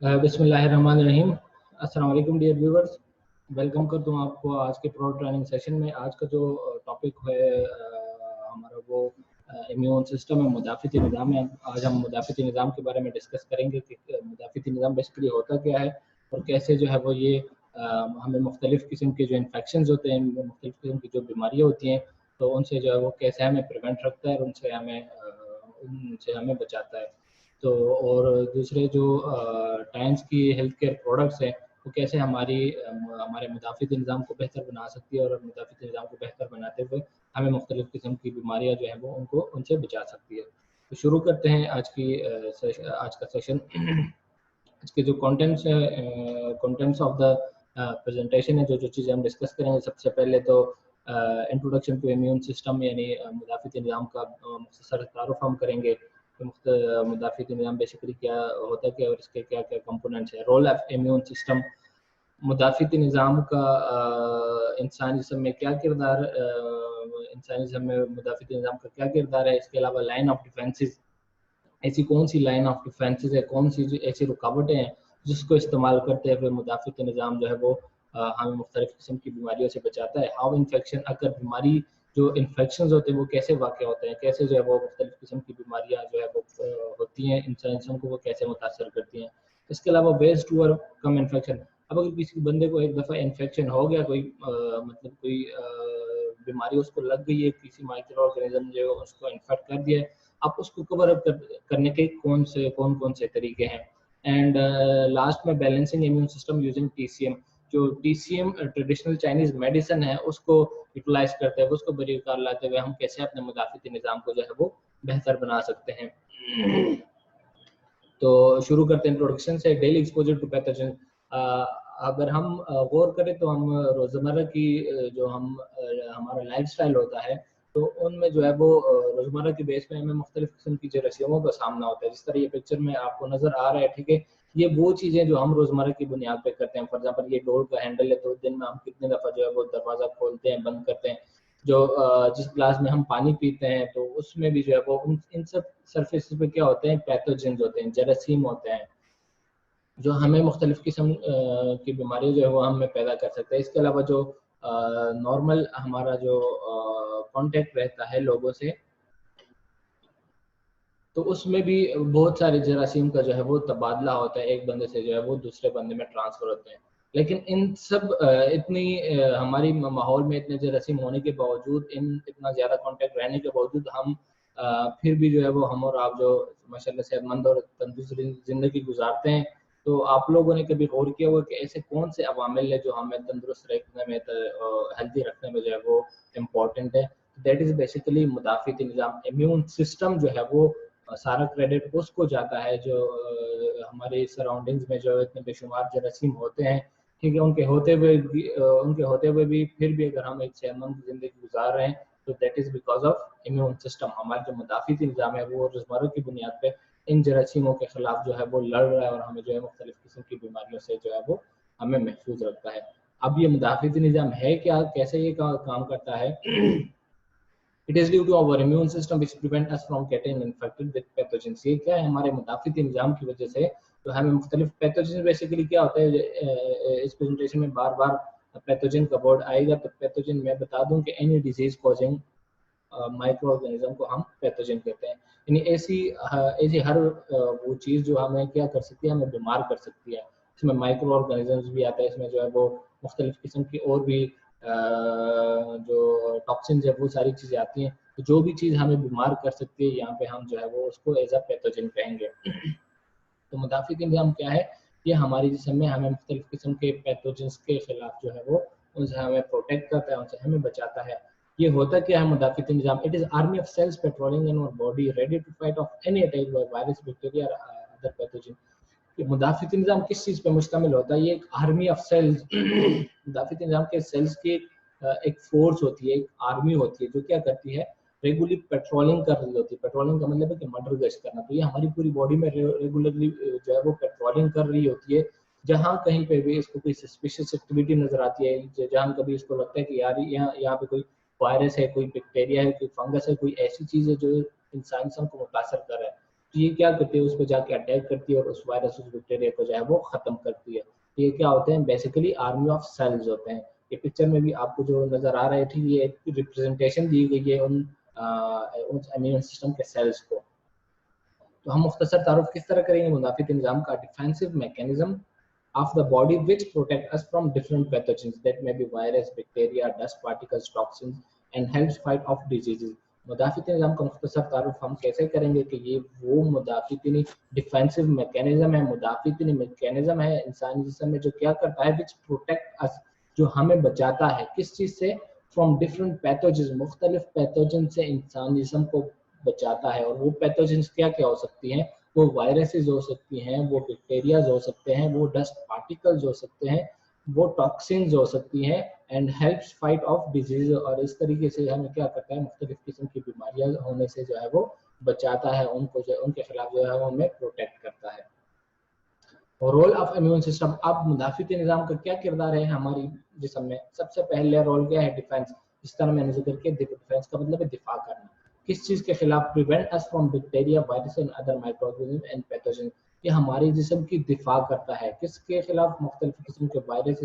बिस्मिल्लाहिर्रहमानिर्रहीम। अस्सलाम वालेकुम डियर व्यूवर्स, वेलकम करता हूँ आपको आज के प्रो ट्रेनिंग सेशन में। आज का जो टॉपिक है हमारा वो इम्यून सिस्टम है, मुदाफ़ती निज़ाम है। आज हम मुदाफ़ती निज़ाम के बारे में डिस्कस करेंगे कि मुदाफ़ती निज़ाम बेसिकली होता क्या है और कैसे जो है वो ये हमें मुख्तलिफ़ किस्म के जो इन्फेक्शंस होते हैं, मुख्तलिफ़ किस्म की जो बीमारियाँ होती हैं, तो उनसे जो है वो कैसे हमें प्रिवेंट रखता है और उनसे हमें बचाता है। तो और दूसरे जो टाइम्स की हेल्थ केयर प्रोडक्ट्स हैं, वो कैसे हमारे मुदाफ़ती निज़ाम को बेहतर बना सकती है और मुदाफ़ती निज़ाम को बेहतर बनाते हुए हमें मुख्तलिफ़ किस्म की बीमारियाँ जो हैं वो उनसे बचा सकती है। तो शुरू करते हैं आज का सेशन। इसके जो कंटेंट्स ऑफ द प्रेजेंटेशन है, जो जो चीज़ें हम डिस्कस करेंगे, सबसे पहले तो इंट्रोडक्शन टू इम्यून सिस्टम यानी मुदाफ़ती निज़ाम का मुख्तसर तारुफ हम करेंगे। मुदाफ़ती निज़ाम बेसिकली क्या होता है और इसके क्या क्या कंपोनेंट्स हैं। रोल ऑफ इम्यून सिस्टम, मुदाफ़ती निज़ाम का इंसानी जिस्म में क्या किरदार इंसानी जिस्म में मुदाफ़ती निज़ाम का क्या किरदार है। इसके अलावा लाइन ऑफ डिफेंसेस, ऐसी कौन सी लाइन ऑफ डिफेंसेस है, कौन सी ऐसी रुकावटें हैं जिसको इस्तेमाल करते हुए मुदाफ़ती निज़ाम जो है वो हमें मुख्तलिफ़ किस्म की बीमारियों से बचाता है। हाउ इन्फेक्शन, अगर बीमारी जो इन्फेक्शन होते हैं वो कैसे वाक़ होते हैं, कैसे जो है वो मुख्तलिफ़ किस्म की बीमारियाँ जो है वो होती हैं, इंसान को वो कैसे मुतासर करती हैं। इसके अलावा वेज टू ओवरकम इन्फेक्शन, अब अगर किसी बंदे को एक दफ़ा इन्फेक्शन हो गया, कोई बीमारी उसको लग गई है, किसी माइक्रो ऑर्गेनिज्म जो उसको इन्फेक्ट कर दिया है, आप उसको कवर अप करने के कौन कौन से तरीके हैं। एंड लास्ट में balancing immune system using TCM, जो टीसीएम ट्रेडिशनल चाइनीज मेडिसिन है उसको यूटिलाइज करते हुए, उसको बरीकार लाते हुए हम कैसे अपने मुदाफ़ती निज़ाम को जो है वो बेहतर बना सकते हैं। तो शुरू करते हैं इंट्रोडक्शन से। डेली एक्सपोजर टू पैथोजन, अगर हम गौर करें तो हम रोज़मर्रा की जो हमारा लाइफस्टाइल होता है, तो उनमें जो है वो रोज़मर्रा के बेस में हमें मुख्तलिफ़ किस्म की जरासीमों का सामना होता है। जिस तरह ये पिक्चर में आपको नज़र आ रहा है, ठीक है, ये वो चीज़ें जो हम रोज़मर्रा की बुनियाद पे करते हैं। फॉर एग्ज़ाम्पल ये डोर का हैंडल है, तो दिन में हम कितने दफ़ा जो है वो दरवाज़ा खोलते हैं, बंद करते हैं। जिस ग्लास में हम पानी पीते हैं, तो उसमें भी जो है वो इन सब सरफेस पे क्या होते हैं, पैथोजेंस होते हैं, जरासीम होते हैं, जो हमें मुख्तलिफ़ किस्म की बीमारी जो है वो हमें पैदा कर सकते हैं। इसके अलावा जो नॉर्मल हमारा जो कॉन्टैक्ट रहता है लोगों से, तो उसमें भी बहुत सारे जरासीम का जो है वो तबादला होता है, एक बंदे से जो है वो दूसरे बंदे में ट्रांसफ़र होते हैं। लेकिन इन सब हमारी माहौल में इतने जरासीम होने के बावजूद, इतना ज़्यादा कॉन्टैक्ट रहने के बावजूद, हम फिर भी जो है वो हम और आप जो माशाल्लाह सेहतमंद और तंदुरुस्त ज़िंदगी गुजारते हैं। तो आप लोगों ने कभी गौर किया होगा कि ऐसे कौन से अवामिल है जो हमें तंदुरुस्त रखने में, हेल्दी रखने में जो है वो इम्पोर्टेंट है। दैट इज़ बेसिकली मुदाफ़ती निज़ाम, इम्यून सिस्टम जो है वो सारा क्रेडिट उसको जाता है जो हमारे सराउंडिंग्स में जो इतने बेशुमार जरासीम होते हैं, ठीक है, उनके होते हुए भी फिर भी अगर हम एक सेहतमंद ज़िंदगी गुजार रहे हैं, तो that is because of immune system. हमारा जो मुदाफ़ती निज़ाम है वो रोज़मर्रा की बुनियाद पे इन जरासीमों के खिलाफ जो है वो लड़ रहा है और हमें जो है मुख्तलिफ़ किस्म की बीमारियों से जो है वो हमें महफूज रखता है। अब ये मुदाफ़ती निज़ाम है क्या, कैसे ये काम करता है? It is due to our immune system which prevent us from getting infected with pathogens. ये क्या है, हमारे मुदाफ़ती निज़ाम की वजह से तो हमें मुख्तलिफ पैथोजेन, बेसिकली क्या होता है, इस प्रेजेंटेशन में बार बार पैथोजेन का वर्ड आएगा, तो पैथोजेन मैं बता दूं कि any disease causing micro organism को हम पैथोजेन कहते हैं। यानी ऐसी हर वो चीज़ जो हमें क्या कर सकती है, हमें बीमार कर सकती है। इसमें माइक्रो ऑर्गेनिज्म भी आता है, इसमें जो है वो मुख्तलिफ किस्म की और भी जो टॉक्सिन है वो सारी चीज़ें आती हैं। तो जो भी चीज़ हमें बीमार कर सकती है, यहाँ पे हम जो है वो उसको एज अ पैथोजेन कहेंगे। तो मुदाफ़ती निज़ाम क्या है, ये हमारी जिस्म में हमें मुख्तलिफ किस्म के पैथोजेंस के खिलाफ जो है वो उनसे हमें प्रोटेक्ट करता है, उनसे हमें बचाता है। ये होता क्या है मुदाफ़ती निज़ाम? It is army of cells patrolling in our body ready to fight off any attack by virus, bacteria और अदर पैथोजेन। ये मुदाफ़ती निज़ाम किस चीज़ पे मुश्तमिल होता है? ये एक आर्मी ऑफ सेल्स मुदाफ़ती निज़ाम के सेल्स की एक फोर्स होती है, एक आर्मी होती है जो क्या करती है, रेगुलरली पेट्रोलिंग कर रही होती है। पेट्रोलिंग का मतलब है कि मर्डर गश्त करना। तो ये हमारी पूरी बॉडी में रेगुलरली जो है वो पेट्रोलिंग कर रही होती है। जहाँ कहीं पे भी इसको कोई सस्पिशियस एक्टिविटी नज़र आती है, जहाँ कभी इसको लगता है कि यार यहाँ पे कोई वायरस है, कोई बैक्टीरिया है, कोई फंगस है, कोई ऐसी चीज़ है जो इंसान को मुतासर कर रहा है, तो ये क्या करती है, उस पर जाके अटैक करती है और उस वायरस उस बैक्टीरिया को जो है वो खत्म करती है। तो ये क्या होते हैं, बेसिकली आर्मी ऑफ सेल्स होते हैं। ये पिक्चर में भी आपको जो नजर आ रहे थे, ये एक रिप्रेजेंटेशन दी गई है उन इम्यून सिस्टम के सेल्स को। तो हम मुख्तसर तारुफ किस तरह करेंगे, मुदाफ़ित निज़ाम का defensive mechanism of the body which protect us from different pathogens that may be virus, bacteria, dust particles, toxins and helps fight off diseases। मुदाफ़ित निज़ाम का मुख्तसर तारुफ हम कैसे करेंगे कि ये वो मुदाफ़िती डिफेंसिव मैकेनिज्म है, मुदाफ़िती मैकेनिज्म है इंसानी जिस्म में जो क्या करता है, which protect us, जो हमें बचाता है किस चीज़ से, फ्रॉम डिफरेंट पैथोजेंस, मुख्तलिफ पैथोजन से इंसानी जिस्म को बचाता है। और वो पैथोजेंस क्या क्या हो सकती हैं, वो वायरसेस हो सकती हैं, वो बैक्टीरियाज हो सकते हैं, वो डस्ट पार्टिकल्स हो सकते हैं, वो टॉक्सिन्स हो सकती हैं, and helps fight of disease. और इस तरीके से हमें क्या करता है, मुख्तलिफ किस्म की बीमारियां होने से जो है वो बचाता है, उनको जो उनके खिलाफ जो है वो हमें प्रोटेक्ट करता है। और रोल ऑफ इम्यून सिस्टम, अब मुदाफ़िती निज़ाम का क्या किरदार है हमारी जिस्म में। सबसे पहले रोल क्या है, डिफेंस। जिस तरह मैंने जिक्र किया, डिफेंस का मतलब है दिफा करना। किस चीज़ के खिलाफ, prevent us from bacteria, virus and other microorganism and pathogen. ये हमारे जिस्म की दिफा करता है, किसके खिलाफ, मुख्तलिफ किस्म के वायरस,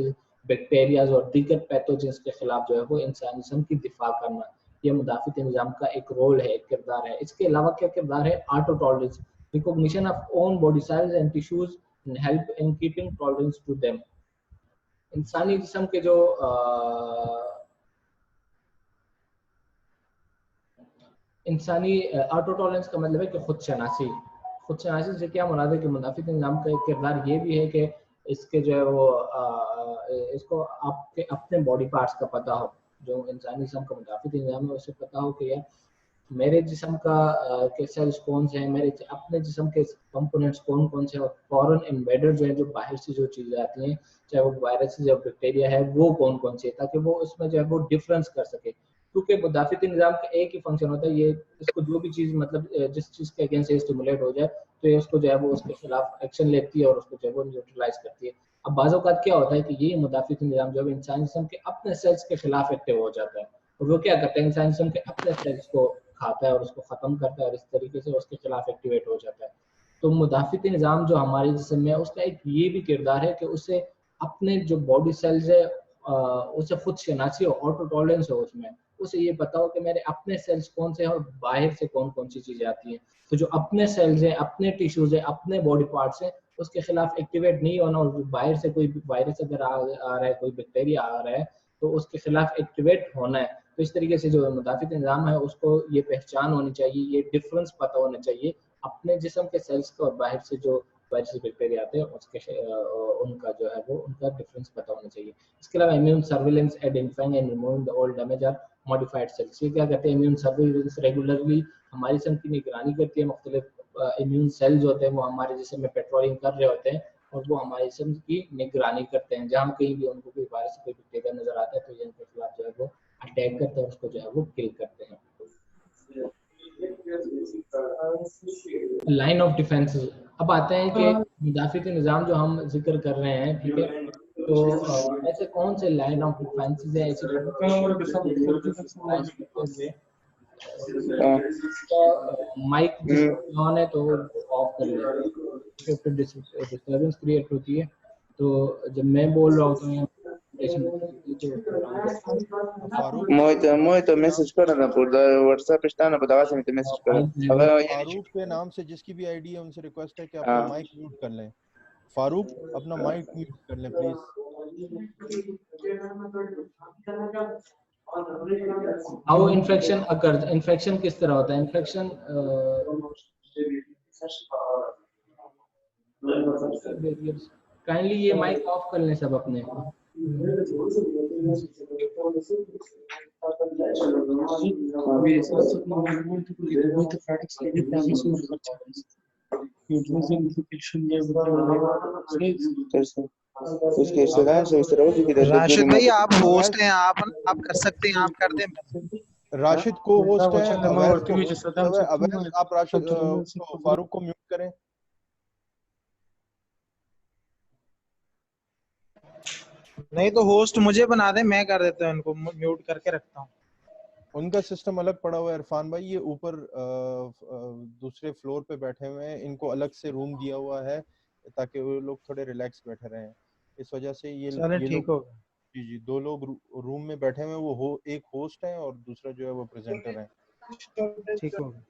बैक्टीरियाज और दीगर पैथोजेंस के खिलाफ जो है वो इंसानी जिस्म की दिफा करना। ये मुदाफ़िती निज़ाम का एक रोल है, एक किरदार है। इसके अलावा क्या किरदार है, auto tolerance, recognition of own body cells and tissues and help in keeping tolerance to them। इंसानी जिस्म के जो इंसानी ऑटो टॉलरेंस का मतलब है कि खुद शनासी। खुद शनासी से क्या मुराद है कि मुदाफ़ित निज़ाम का एक किरदार ये भी है कि इसके जो है वो इसको आपके अपने बॉडी पार्ट्स का पता हो। जो इंसानी जिस्म का मुदाफ़ित निज़ाम है उसे पता हो कि यार मेरे जिस्म का के सेल्स कौन से हैं, मेरे अपने जिस्म के कंपोनेंट्स कौन कौन से हैं, और फॉरेन इन्वेडर जो है, जो बाहर से जो चीज़ें आती हैं, चाहे वो वायरस या बैक्टीरिया है, वो कौन कौन से है, ताकि वो उसमें जो है वो डिफरेंस कर सके। क्योंकि मुदाफ़िती निज़ाम का एक ही फंक्शन होता है, ये इसको जो भी चीज़ मतलब जिस चीज़ के अगेंस्ट स्टिमुलेट हो जाए तो ये उसको जो है वो उसके खिलाफ एक्शन लेती है और उसको जो है वो न्यूट्रलाइज करती है। अब बाज़ औक़ात क्या होता है कि ये मुदाफ़िती निज़ाम जो है इंसानी जिस्म के अपने सेल्स के खिलाफ एक्टिव हो जाता है, और वो क्या करता है, इंसानी जिस्म के अपने सेल्स को खाता है और उसको ख़त्म करता है, और इस तरीके से उसके खिलाफ एक्टिवेट हो जाता है। तो मुदाफ़िती निज़ाम जो हमारे जिस्म में है उसका एक ये भी किरदार है कि उसे अपने जो बॉडी सेल्स है उसे खुद शनासी हो, ऑटो टॉलरेंस हो उसमें, उसे ये पता हो कि मेरे अपने सेल्स कौन से हैं और बाहर से कौन कौन सी चीज़ें आती हैं। तो जो अपने सेल्स हैं, अपने टिश्यूज़ हैं, अपने बॉडी पार्ट्स हैं, उसके खिलाफ एक्टिवेट नहीं होना, और बाहर से कोई वायरस अगर आ रहा है, कोई बैक्टीरिया आ रहा है, तो उसके खिलाफ एक्टिवेट होना है। तो इस तरीके से जो मुदाफ़िती निज़ाम है उसको ये पहचान होनी चाहिए, ये डिफरेंस पता होना चाहिए अपने जिस्म के सेल्स का और बाहर से जो वायरस बैक्टीरिया आते हैं उसके उनका जो है वो उनका डिफरेंस पता होना चाहिए। इसके अलावा immune surveillance, identifying and removing the all damage or modified cells. ये क्या कहते हैं, इम्यून सर्विलेंस रेगुलरली हमारे जिस्म की निगरानी करती है। मुख्तलिफ इम्यून सेल्स होते हैं वो हमारे जिस्म में पेट्रोलिंग कर रहे होते हैं और वो हमारे जिस्म की निगरानी करते हैं। जहाँ कहीं भी उनको कोई वायरस कोई बैक्टीरिया नजर आता है तो ये उनके खिलाफ जो है वो अटैक करते हैं, उसको जो है वो किल करते हैं। लाइन ऑफ डिफेंस, अब आते हैं कि मुदाफ़िती निज़ाम जो हम जिक्र कर रहे हैं, ठीक है, तो ऐसे कौन से लाइन ऑफ डिफेंस है, ऐसी माइक ऑन है तो ऑफ कर लें, फिर डिस्टर्बेंस क्रिएट होती है। तो जब मैं बोल रहा होता हूँ Muito message करो ना por WhatsApp está ना बता से मैसेज करो। फारूक के नाम से जिसकी भी आईडी है उनसे रिक्वेस्ट है कि अपना माइक म्यूट कर लें। फारूक अपना माइक म्यूट कर लें please. How infection occurs, infection किस तरह होता है, इन्फेक्शन काइंडली ये माइक ऑफ कर लें सब अपने। राशिद भाई आप होस्ट हैं, आप कर सकते हैं, आप कर दें। राशिद को होस्ट है, अवैध आप राशिद फारूक को म्यूट करें। नहीं तो होस्ट मुझे बना दे, मैं कर देता हूँ, इनको म्यूट करके रखता हूँ। उनका सिस्टम अलग पड़ा हुआ है इरफान भाई, ये ऊपर दूसरे फ्लोर पे बैठे हुए हैं, इनको अलग से रूम दिया हुआ है ताकि वो लोग थोड़े रिलैक्स बैठे रहें। इस वजह से चले ये ठीक लोग, हो जी जी, दो लोग रूम में बैठे हुए हैं, वो एक होस्ट है और दूसरा जो है वो प्रेजेंटर है। ठीक हो गया।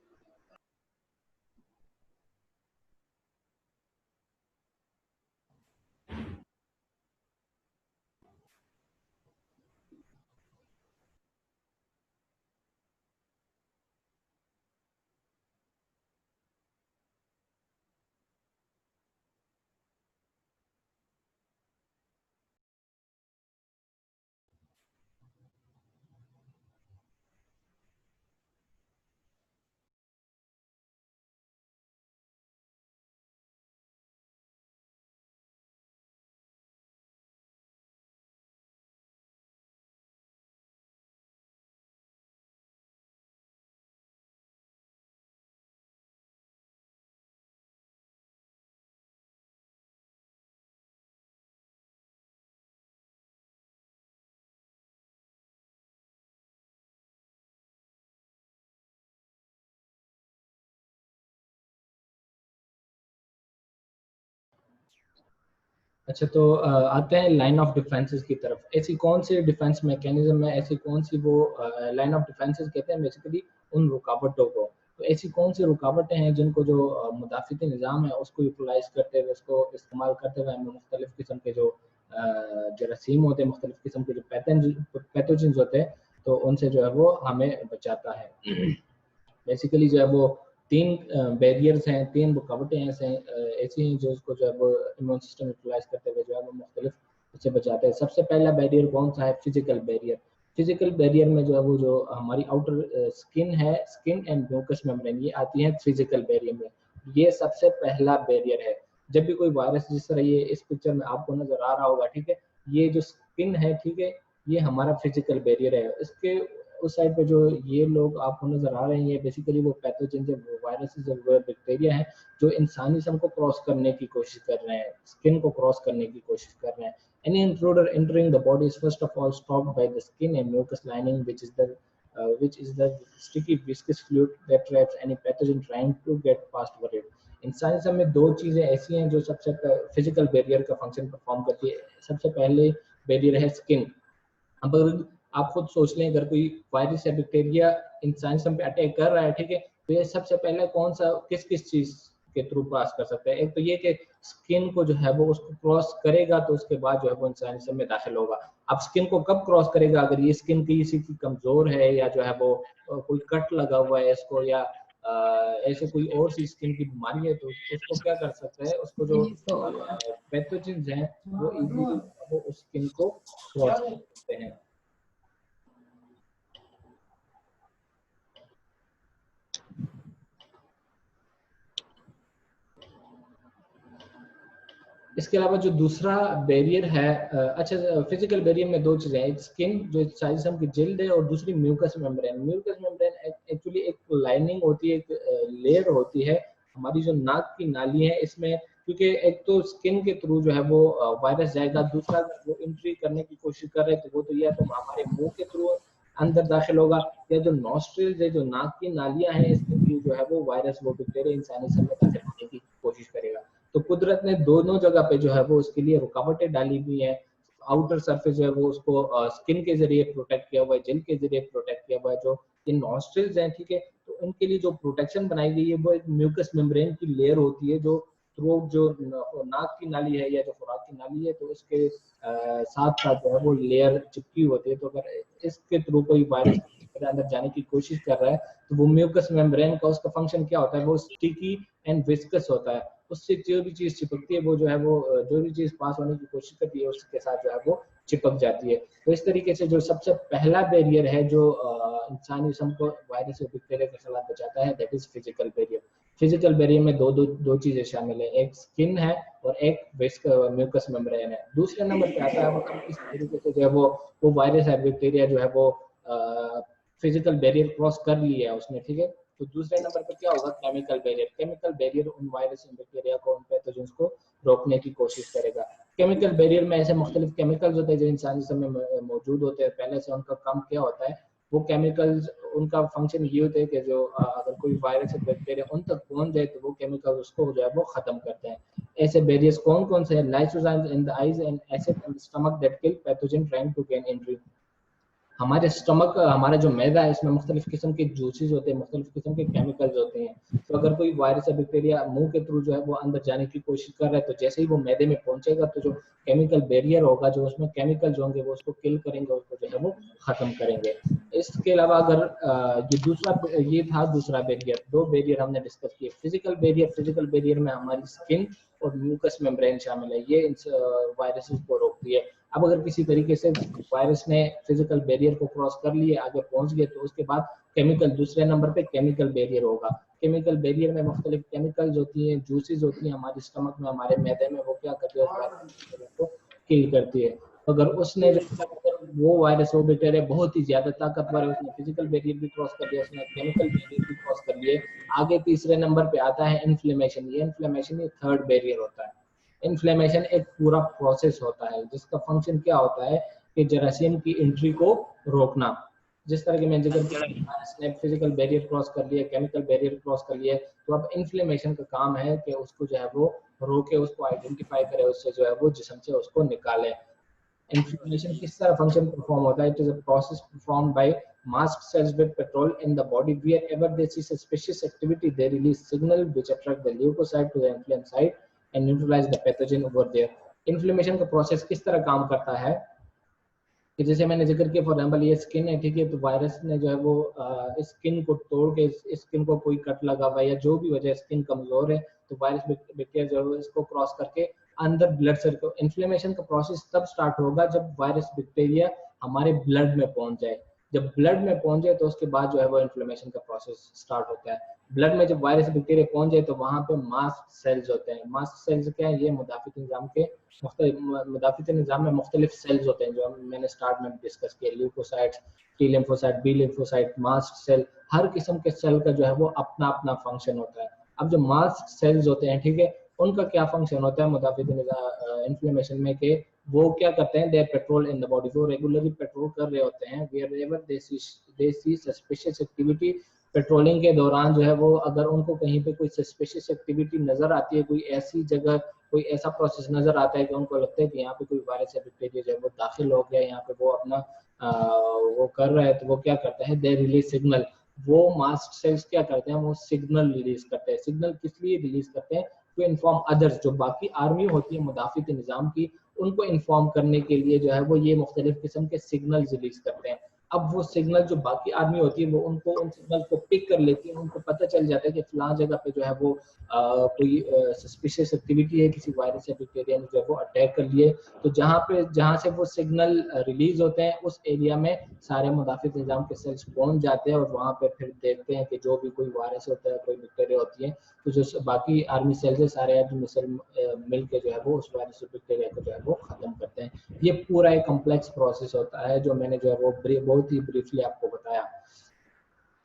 अच्छा, तो आते हैं लाइन ऑफ डिफेंसेस की तरफ। ऐसी कौन सी डिफेंस मैकेनिज्म है, ऐसी कौन सी वो लाइन ऑफ डिफेंसेस कहते हैं बेसिकली उन रुकावटों को। तो ऐसी कौन सी रुकावटें हैं जिनको जो मुदाफ़िती निज़ाम है उसको यूटिलाइज करते हुए, उसको इस्तेमाल करते हुए हमें मुख्तलिफ किस्म के जो जरासीम होते हैं, मुख्तलिफ किस्म के जो पैथोजेंस होते हैं, तो उनसे जो है वो हमें बचाता है। बेसिकली जो है वो तीन बैरियर्स हैं, तीन रुकावटें ऐसी हैं जो उसको जो है वो इम्यून सिस्टम यूटिलाइज करते हुए जो है वो मुख्तलिफ उससे बचाते हैं। सबसे पहला बैरियर कौन सा है? Physical barrier. फिजिकल बैरियर में जो है वो जो हमारी आउटर स्किन है, स्किन एंड म्यूकस मेम्ब्रेन, ये आती है फिजिकल बैरियर में। ये सबसे पहला बैरियर है। जब भी कोई वायरस, जिस तरह ये इस पिक्चर में आपको नजर आ रहा होगा, ठीक है, ये जो स्किन है, ठीक है, ये हमारा फिजिकल बैरियर है। इसके उस साइड पे जो ये लोग आपको नजर आ रहे हैं, ये बेसिकली वो पैथोजन, जो वायरसेस, जो बैक्टीरिया हैं, जो इंसानी जिस्म को क्रॉस करने की कोशिश कर रहे हैं, स्किन को क्रॉस करने की कोशिश कर रहे हैं। Any intruder entering the body is first of all stopped by the skin and mucous lining, which is the sticky viscous fluid that traps any pathogen trying to get past over it. इंसानी जिस्म में दो चीजें ऐसी हैं जो सबसे physical barrier का फंक्शन परफॉर्म करती है। सबसे पहले बैरियर है स्किन। अब अगर आप खुद सोच लें, अगर कोई वायरस या बैक्टीरिया इंसान जिस्म पे अटैक कर रहा है, ठीक है, तो ये सबसे पहले कौन सा किस किस चीज के थ्रू पास कर सकता है? एक तो ये कि स्किन को जो है वो उसको क्रॉस करेगा, तो उसके बाद जो है वो इंसान जिस्म में दाखिल होगा। अब स्किन को कब क्रॉस करेगा? अगर ये स्किन किसी की कमजोर है, या जो है वो कोई कट लगा हुआ है इसको, या ऐसे कोई और सी स्किन की बीमारी है, तो उसको क्या कर सकता है? उसको जो पैथोजेंस हैं वो इजीली वो उस स्किन को क्रॉस कर सकते हैं। इंसान इसके अलावा जो दूसरा बैरियर है, अच्छा, फिजिकल बैरियर में दो चीजें हैं, एक स्किन जो जिस्म की जिल्द है, और दूसरी mucus membrane. Mucus membrane actually एक लाइनिंग होती है, एक लेयर होती है हमारी जो नाक की नाली है इसमें। क्योंकि एक तो स्किन के थ्रू जो है वो वायरस जाएगा, दूसरा वो एंट्री करने की कोशिश कर रहे हैं, तो वो तो या तो हमारे मुंह के थ्रू अंदर दाखिल होगा, या जो नॉस्ट्रिल्स है, जो नाक की नालियां हैं, इसके थ्रू जो है वो वायरस, वो बैक्टीरिया इंसानी जिस्म में दाखिल होने की कोशिश करेगा। तो कुदरत ने दोनों जगह पे जो है वो उसके लिए रुकावटें डाली हुई है। आउटर सरफेस जो है वो उसको स्किन के जरिए प्रोटेक्ट किया हुआ है, जेल के जरिए प्रोटेक्ट किया हुआ है। जो इन नॉस्ट्रिल्स हैं, ठीक है, तो उनके लिए जो प्रोटेक्शन बनाई गई है वो एक म्यूकस मेम्ब्रेन की लेयर होती है, जो थ्रू जो नाक की नाली है या जो खुराक की नाली है, तो उसके साथ साथ जो है वो लेयर चिपकी होती है। तो अगर इसके थ्रू कोई वायरस अंदर जाने की कोशिश कर रहा है, तो वो म्यूकस मेम्ब्रेन का उसका फंक्शन क्या होता है? वो स्टिकी एंड विस्कस होता है। उससे जो भी चीज चिपकती है वो जो है वो जो भी चीज पास होने की कोशिश करती है उसके साथ जो है वो चिपक जाती है। तो इस तरीके से जो सबसे पहला बैरियर है जो इंसानी जिस्म को वायरस या बैक्टीरिया के खिलाफ बचाता है, that is physical barrier. Physical barrier में दो चीजें शामिल है, एक स्किन है और एक म्यूकस मेम्ब्रेन है। दूसरे नंबर पे आता है वो किस तरीके से जो है वो वायरस या बैक्टीरिया जो है वो फिजिकल बैरियर क्रॉस कर लिया है उसने, ठीक है। तो दूसरे नंबर पर क्या होगा? Chemical barrier. केमिकल बैरियर उन वायरस एंड बैक्टीरिया को, उन पैथोजेंस को रोकने की कोशिश करेगा। केमिकल बैरियर में ऐसे मुख्तलिफ केमिकल्स होते हैं जो इंसान जिस्म में मौजूद होते हैं। पहले से उनका काम क्या होता है? वो केमिकल्स उनका फंक्शन ये होता है कि जो अगर कोई वायरस या बैक्टीरिया उन तक पहुंच जाए तो वो केमिकल उसको जो है वो खत्म करते हैं। ऐसे बैरियर्स कौन कौन से हैं? Lysozymes in the eyes and acid in the stomach that kill pathogen trying to gain entry. हमारे स्टमक, हमारा जो मैदा है, इसमें मुख्तलिफ किस्म के जूसेस होते हैं, मुख्तलिफ किस्म के केमिकल्स होते हैं। तो अगर कोई वायरस या बैक्टीरिया मुंह के थ्रू जो है वो अंदर जाने की कोशिश कर रहा है, तो जैसे ही वो मैदे में पहुंचेगा तो जो केमिकल बैरियर होगा, जो उसमें केमिकल्स होंगे, वो उसको किल करेंगे, उसको जो है वो खत्म करेंगे। इसके अलावा अगर ये था दूसरा बैरियर। दो बैरियर हमने डिस्कस किए। फिजिकल बैरियर, फिजिकल बैरियर में हमारी स्किन और म्यूकस मेम्ब्रेन शामिल है, ये इन वायरसेस को रोकती है। अब अगर किसी तरीके से वायरस ने फिजिकल बैरियर को क्रॉस कर लिए, आगे पहुंच गए, तो उसके बाद केमिकल, दूसरे नंबर पे केमिकल बैरियर होगा। केमिकल बैरियर में मुख्तलिफ केमिकल्स होती हैं, जूसेस होती हैं हमारे स्टमक में, हमारे मैदे में, वो क्या करती है, वायरस को किल करती है। अगर उसने वो वायरस, वो बैक्टीरिया बहुत ही ज्यादा ताकतवर है, उसने फिजिकल बैरियर भी क्रॉस कर लिया, उसने केमिकल बैरियर भी क्रॉस कर लिए, आगे तीसरे नंबर पे आता है इन्फ्लेमेशन। ये इन्फ्लेमेशन ये थर्ड बैरियर होता है। इन्फ्लेमेशन एक पूरा प्रोसेस होता है जिसका फंक्शन क्या होता है कि जरासीम की एंट्री को रोकना। जिस तरह के मैं जिक्र किया, इसने फिजिकल बैरियर क्रॉस कर लिया, केमिकल बैरियर क्रॉस कर लिया, तो अब इन्फ्लेमेशन का काम है कि उसको जो है वो रोके, उसको आइडेंटिफाई करे, उससे जो है वो जिस्म से उसको निकाले। इन्फ्लेमेशन किस तरह फंक्शन परफॉर्म होता है? It is a process perform by mast cells with petrol in the body. Wherever they see suspicious activity, they release signal which attract the leukocyte to the inflamed site and neutralize the pathogen over there. Inflammation का process किस तरह काम करता है कि जैसे मैंने जिक्र किया, फॉर एग्जाम्पल ये स्किन है, ठीक है, तो वायरस ने जो है वो स्किन को तोड़ के, स्किन को कोई कट लगा हुआ या जो भी वजह, स्किन कमजोर है, तो वायरस बैक्टीरिया जो है इसको क्रॉस करके अंदर ब्लड सर्कल, इन्फ्लेमेशन का प्रोसेस तब स्टार्ट होगा जब वायरस बैक्टीरिया हमारे ब्लड में पहुंच जाए। जब ब्लड में पहुंच जाए तो उसके बाद जो है वो इन्फ्लेमेशन का प्रोसेस स्टार्ट होता है। ब्लड में जब वायरस बैक्टीरिया पहुंच जाए तो वहां पे मास्ट सेल्स होते हैं। मास्ट सेल्स क्या है? ये मुदाफित निजाम के मुदाफित निजाम में मुख्तलिफ सेल्स होते हैं, जो मैंने स्टार्ट में डिस्कस किया। Leukocytes, T lymphocyte, B lymphocyte, mast cell, हर किस्म के सेल का जो है वो अपना अपना फंक्शन होता है। अब जो मास्ट सेल्स होते हैं, ठीक है, उनका क्या फंक्शन होता है मुदाफित इन्फ्लेमेशन में कि वो क्या करते हैं? दे पेट्रोल इन द बॉडी, वो रेगुलरली पेट्रोल कर रहे होते हैं। वेयरएवर दे सी सस्पिशियस एक्टिविटी, पेट्रोलिंग के दौरान जो है वो अगर उनको कहीं पे कोई सस्पिशियस एक्टिविटी नजर आती है, कोई ऐसी जगह, कोई ऐसा प्रोसेस नजर आता है कि उनको लगता है कि यहाँ पे कोई वायरस या बैक्टीरिया जो है वो दाखिल हो गया, यहाँ पे वो अपना वो कर रहा है, तो वो क्या करते हैं? They release signal. वो मास्ट सेल्स क्या करते हैं? वो सिग्नल रिलीज करते हैं। सिग्नल किस लिए रिलीज करते हैं? टू इन्फॉर्म अदर्स, जो बाकी आर्मी होती है मुदाफित निजाम की, उनको इन्फॉर्म करने के लिए जो है वो ये मुख्तलिफ किस्म के सिग्नल रिलीज करते हैं। अब वो सिग्नल जो बाकी आर्मी होती है वो उनको, उन सिग्नल को पिक कर लेती है, उनको पता चल जाता है कि फलां जगह पे जो है वो कोई सस्पिशियस एक्टिविटी है, किसी वायरस या बैक्टीरिया ने जो है वो अटैक कर लिए। तो जहाँ से वो सिग्नल रिलीज होते हैं उस एरिया में सारे मुदाफित निजाम के सेल्स पहुंच जाते हैं और वहाँ पे फिर देखते हैं कि जो भी कोई वायरस होता है, कोई बैक्टीरिया होती है, तो जो बाकी आर्मी सेल्स है सारे आर्मी सेल मिल के जो है वो उस वायरस और बैक्टीरिया को जो है वो खत्म करते हैं। ये पूरा एक कॉम्प्लेक्स प्रोसेस होता है जो मैंने जो है वो बहुत ही ब्रीफली आपको बताया।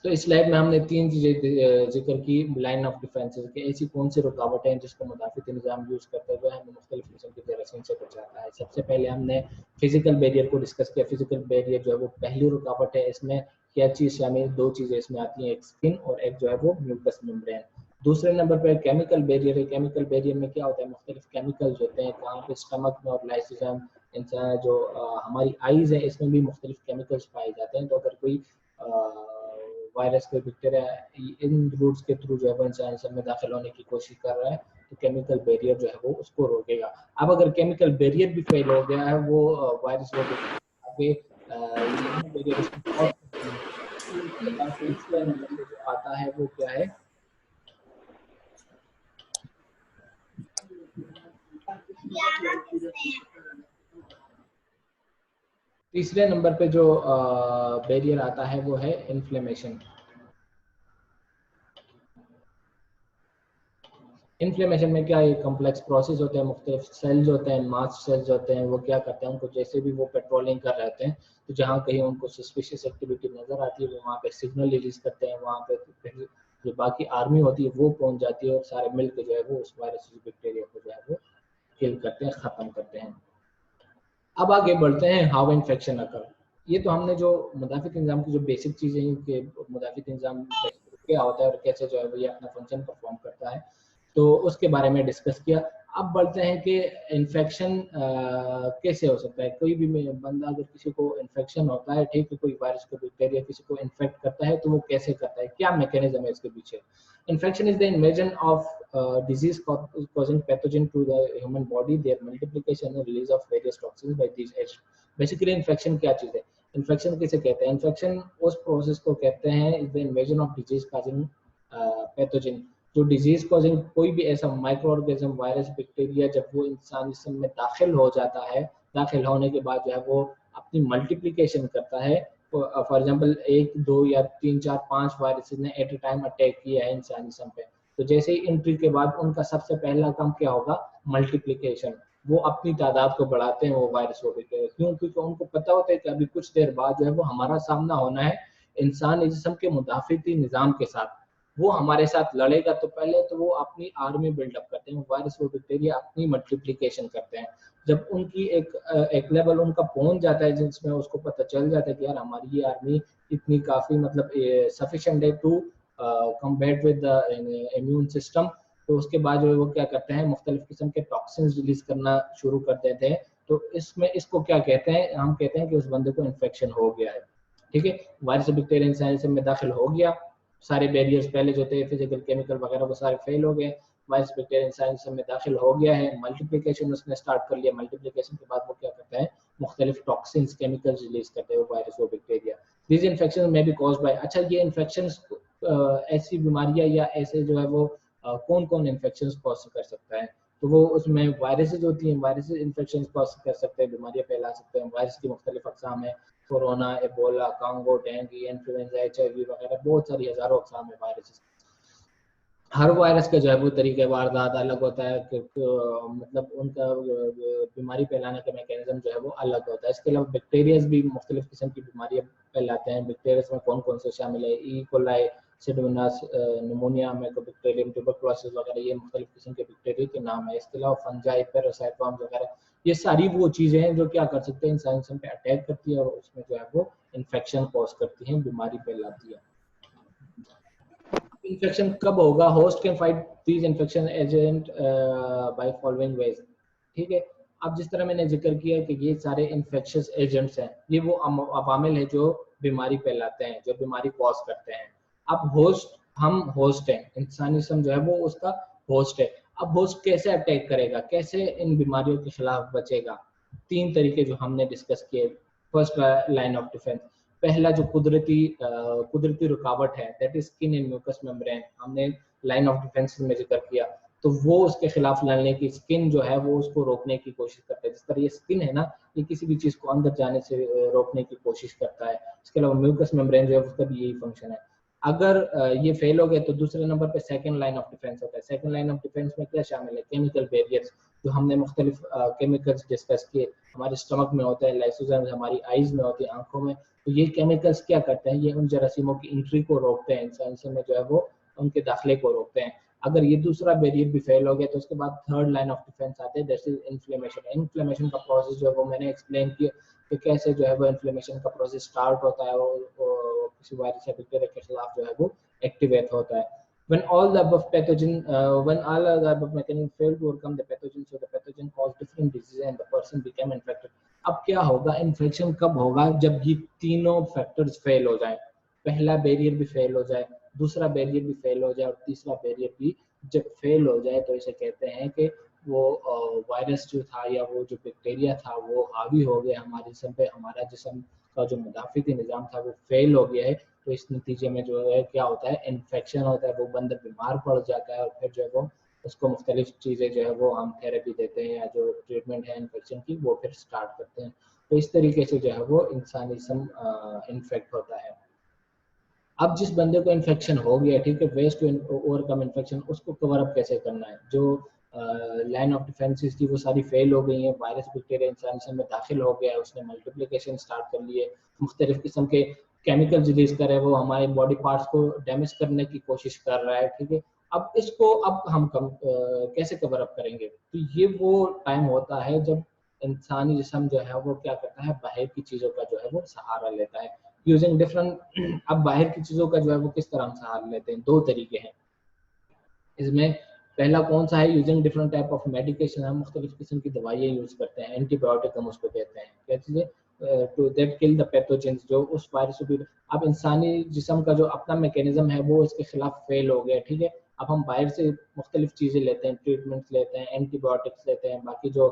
तो इस स्लाइड में हमने तीन चीजें जिक्र की। लाइन ऑफ डिफेंसेस के ऐसी कौन सी रुकावट है जिसको मुदाफित निजाम यूज करते हुए हमें मुख्तलिफ किस्म की जरासीम से बचाता है। सबसे पहले हमने फिजिकल बैरियर को डिस्कस किया। फिजिकल बैरियर जो है वो पहली रुकावट है। इसमें क्या चीज शामिल? दो चीजें इसमें आती हैं, एक स्किन और एक जो है वो म्यूकस मेम्ब्रेन। दूसरे नंबर पर केमिकल बैरियर है। केमिकल बैरियर में क्या होता है? मुख्तलिफ केमिकल्स होते हैं, कहाँ पे? स्टमक में और लाइसोसोम, इंसान जो हमारी आईज है इसमें भी मुख्तलिफ केमिकल्स पाए जाते हैं। तो अगर कोई वायरस के बैक्टीरिया इन रूट्स के थ्रू जो है वो इंसान सब में दाखिल होने की कोशिश कर रहा है तो केमिकल बैरियर जो है वो उसको रोकेगा। अब अगर केमिकल बैरियर भी फेल हो गया है, वो वायरस वो आगे आता है वो क्या है? तीसरे नंबर पे जो बैरियर आता है वो है इन्फ्लेमेशन। इन्फ्लेमेशन में क्या, ये कॉम्प्लेक्स प्रोसेस होते हैं, मुख्तलिफ सेल्स होते हैं, मास्ट सेल्स होते हैं, वो क्या करते हैं? उनको जैसे भी वो पेट्रोलिंग कर रहे होते हैं तो जहाँ कहीं उनको सस्पिशियस एक्टिविटी नजर आती है वो वहाँ पे सिग्नल रिलीज करते हैं। वहाँ पे फिर जो बाकी आर्मी होती है वो पहुंच जाती है और सारे मिलकर जो है वो उस वायरस बैक्टीरिया को जो है वो किल करते हैं, खत्म करते हैं। अब आगे बढ़ते हैं, हाउ इन्फेक्शन अकर। ये तो हमने जो मुदाफ़िक निज़ाम की जो बेसिक चीज़ें हैं कि मुदाफ़िक निज़ाम क्या होता है और कैसे जो है वो ये अपना फंक्शन परफॉर्म करता है, तो उसके बारे में डिस्कस किया। अब बढ़ते हैं कि इन्फेक्शन कैसे हो सकता है। कोई भी बंदा अगर किसी को इन्फेक्शन होता है, ठीक है, कोई वायरस को बैक्टीरिया किसी को इन्फेक्ट करता है तो वो कैसे करता है, क्या मैकेनिज्म है इसके पीछे। Infection is the invasion of disease causing pathogen to the human body, their multiplication and release of various toxins by these agents. Basically infection क्या चीज़ है, इन्फेक्शन किसे कहते हैं। इन्फेक्शन उस प्रोसेस को कहते हैं is the invasion of disease causing pathogen, जो डिजीज कॉजिंग कोई भी ऐसा माइक्रो ऑर्गेनिज्म, वायरस, बैक्टीरिया, जब वो इंसान जिस्म में दाखिल हो जाता है, दाखिल होने के बाद जो है वो अपनी मल्टीप्लिकेशन करता है। फॉर एग्जांपल 1, 2 या 3, 4, 5 वायरसेस ने एट ए टाइम अटैक किया है इंसान जिस्म पे, तो जैसे ही एंट्री के बाद उनका सबसे पहला काम क्या होगा, मल्टीप्लिकेशन। वो अपनी तादाद को बढ़ाते हैं, वो वायरस वो बैक्टीरिया, क्यों? क्योंकि उनको पता होता है कि अभी कुछ देर बाद जो है वो हमारा सामना होना है इंसान जिस्म के मुदाफ़िती निज़ाम के साथ, वो हमारे साथ लड़ेगा। तो पहले तो वो अपनी आर्मी बिल्डअप करते हैं, वायरस वो बैक्टीरिया अपनी मल्टीप्लिकेशन करते हैं। जब उनकी एक लेवल उनका पहुंच जाता है जिसमें उसको पता चल जाता है कि यार हमारी ये आर्मी इतनी काफ़ी मतलब सफिशिएंट है to combat with the immune system, तो उसके बाद जो है वो क्या करते हैं, मुख्तलिफ किस्म के टॉक्सिन्स रिलीज करना शुरू कर देते हैं। तो इसमें इसको क्या कहते हैं, हम कहते हैं कि उस बंदे को इन्फेक्शन हो गया है। ठीक है, वायरस बैक्टीरिया इंसान जिस्म में दाखिल हो गया, सारे बैरियर्स पहले जो थे फिजिकल केमिकल वगैरह वो सारे फेल हो गए, वायरस बैक्टीरिया इंसान जिस्म में दाखिल हो गया है, मल्टीप्लिकेशन उसने स्टार्ट कर लिया। मल्टीप्लिकेशन के बाद वो क्या करता है, मुख्तलिफ टॉक्सिन्स, केमिकल्स रिलीज करते हैं वो वायरस वो बैक्टीरिया। दिस इन्फेक्शन में बी कॉज्ड बाय, अच्छा ये इन्फेक्शंस ऐसी बीमारियां या ऐसे जो है वो कौन कौन इन्फेक्शंस कॉज कर सकता है, तो वो उसमें वायरसेस होती हैं, वायरसेस इन्फेक्शंस कॉज कर सकते हैं, बीमारियां फैला सकते हैं। वायरस की मुख्तलिफ अक़साम है, corona, Ebola, Congo, dengue, influenza, HIV वगैरह, बहुत सारी हजारों अक़साम है वायरसेस। हर वायरस का जो है वो तरीके वारदात अलग होता है, मतलब उनका बीमारी फैलाने का मैकेनिज्म जो है वो अलग होता है। इसके अलावा बैक्टीरियाज भी मुख्तलिफ किस्म की बीमारियां फैलाते हैं। बैक्टीरियाज में कौन कौन से शामिल है, E coli, pseudomonas, pneumonia, mycobacterium, tuberculosis वगैरह, ये मुख्तलिफ किस्म के बैक्टीरिया के नाम है। इसके अलावा फंजाई, पैरासाइटोम वगैरह, ये सारी वो चीज़ें हैं जो क्या कर सकते हैं, इंसान जिस्म पे अटैक करती है और उसमें जो है वो इन्फेक्शन कॉज करती हैं, बीमारी फैलाती है। इन्फेक्शन कब होगा, host can fight these infection agent by following veg. ठीक है, अब जिस तरह मैंने जिक्र किया कि ये सारे इन्फेक्शियस एजेंट्स हैं, ये वो अवामिल है जो बीमारी फैलाते हैं, जो बीमारी कॉज करते हैं। अब होस्ट, हम होस्ट हैं, इंसानी जिस्म जो है वो उसका होस्ट है। अब होस्ट कैसे अटैक करेगा, कैसे इन बीमारियों के खिलाफ बचेगा, 3 तरीके जो हमने डिस्कस किए। फर्स्ट, लाइन ऑफ डिफेंस, पहला जो कुदरती रुकावट है, that is skin and mucus membrane, हमने लाइन ऑफ डिफेंस में जिक्र किया। तो वो उसके खिलाफ लड़ने की, स्किन जो है वो उसको रोकने की कोशिश करता है। जिस तरह ये स्किन है ना, ये किसी भी चीज को अंदर जाने से रोकने की कोशिश करता है। इसके अलावा म्यूकस मेम्ब्रेन जो है उसका भी यही फंक्शन है। अगर ये फेल हो गए तो दूसरे नंबर पे सेकंड लाइन ऑफ डिफेंस होता है। सेकंड लाइन ऑफ डिफेंस में क्या शामिल है, केमिकल बैरियर्स, जो हमने मुख्तलिफ केमिकल्स डिस्कस किए। हमारे स्टमक में होता है लाइसोसोम्स, हमारी आईज में होती है, आंखों में। तो ये केमिकल्स क्या करते हैं, ये उन जरासीमों की एंट्री को रोकते हैं, इंसान में जो है वो उनके दाखिले को रोकते हैं। अगर ये दूसरा बैरियर भी फेल हो गया तो उसके बाद थर्ड लाइन ऑफ डिफेंस आते हैं, दैट इज इन्फ्लेमेशन। इन्फ्लेमेशन का प्रोसेस जो है वो मैंने एक्सप्लेन किया कि कैसे जो है वो इन्फ्लेमेशन का प्रोसेस स्टार्ट होता है और किसी वायरस या बैक्टीरिया के खिलाफ जो है वो एक्टिवेट होता है। When all the above mechanisms fail to overcome the pathogen, so the pathogen cause different diseases and the person became infected. अब क्या होगा, इन्फेक्शन कब होगा, जब ये तीनों फैक्टर्स फेल हो जाएं, पहला बैरियर भी फेल हो जाए, दूसरा बैरियर भी फेल हो जाए और तीसरा बैरियर भी जब फेल हो जाए, तो इसे कहते हैं कि वो वायरस जो था या वो जो बैक्टीरिया था वो हावी हो गया हमारे जिस्म पे, हमारा जिस्म का जो मुदाफ़िती निज़ाम था वो फेल हो गया है। तो इस नतीजे में जो है क्या होता है, इन्फेक्शन होता है, वो बंदा बीमार पड़ जाता है और फिर जो है वो उसको मुख्तलिफ चीज़ें जो है वो हम थेरेपी देते हैं या जो ट्रीटमेंट है इन्फेक्शन की वो फिर स्टार्ट करते हैं। तो इस तरीके से जो है वो इंसानी जिस्म इन्फेक्ट होता है। अब जिस बंदे को इन्फेक्शन हो गया, ठीक है, वेज टू ओवरकम इन्फेक्शन, उसको कवर अप कैसे करना है। जो लाइन ऑफ डिफेंसेस थी वो सारी फेल हो गई हैं, वायरस बैक्टीरिया इंसान जिस्म में दाखिल हो गया है, उसने मल्टीप्लिकेशन स्टार्ट कर लिए, मुख्तलिफ किस्म के केमिकल रिलीज कर रहे हैं, वो हमारे बॉडी पार्ट्स को डैमेज करने की कोशिश कर रहा है। ठीक है, अब इसको अब हम कैसे कवर अप करेंगे, तो ये वो टाइम होता है जब इंसानी जिस्म जो है वो क्या करता है, बाहर की चीज़ों का जो है वो सहारा लेता है यूजिंग डिफरेंट। अब बाहर की चीज़ों का जो है वो किस तरह हम सहारा लेते हैं, दो तरीके हैं इसमें। पहला कौन सा है, using different type of medication, हम मुख्तलिफ किस्म की दवाइयाँ यूज़ करते हैं, एंटीबायोटिक हम उसको कहते हैं, क्या चीज़ें, to that kill the pathogens, जो उस वायरस को भी। अब इंसानी जिस्म का जो अपना मैकेनिज्म है वो इसके खिलाफ फेल हो गया, ठीक है। अब हम बाहर से मुख्तलिफ चीज़ें लेते हैं, ट्रीटमेंट्स लेते हैं, एंटीबायोटिक्स लेते हैं, बाकी जो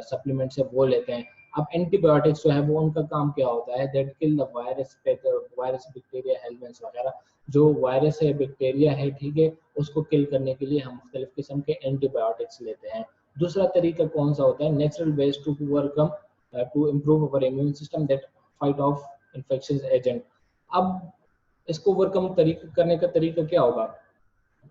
सप्लीमेंट्स है वो लेते हैं। अब एंटीबायोटिक्स जो है वो उनका काम क्या होता है, that kill the virus, virus bacteria helminths वगैरह, जो वायरस है बैक्टीरिया है, ठीक है, उसको किल करने के लिए हम मुख्तलिफ किस्म के एंटीबायोटिक्स लेते हैं। दूसरा तरीका कौन सा होता है, natural ways to overcome to improve our immune system that fight off infection agent. अब इसको ओवरकम करने का तरीका क्या होगा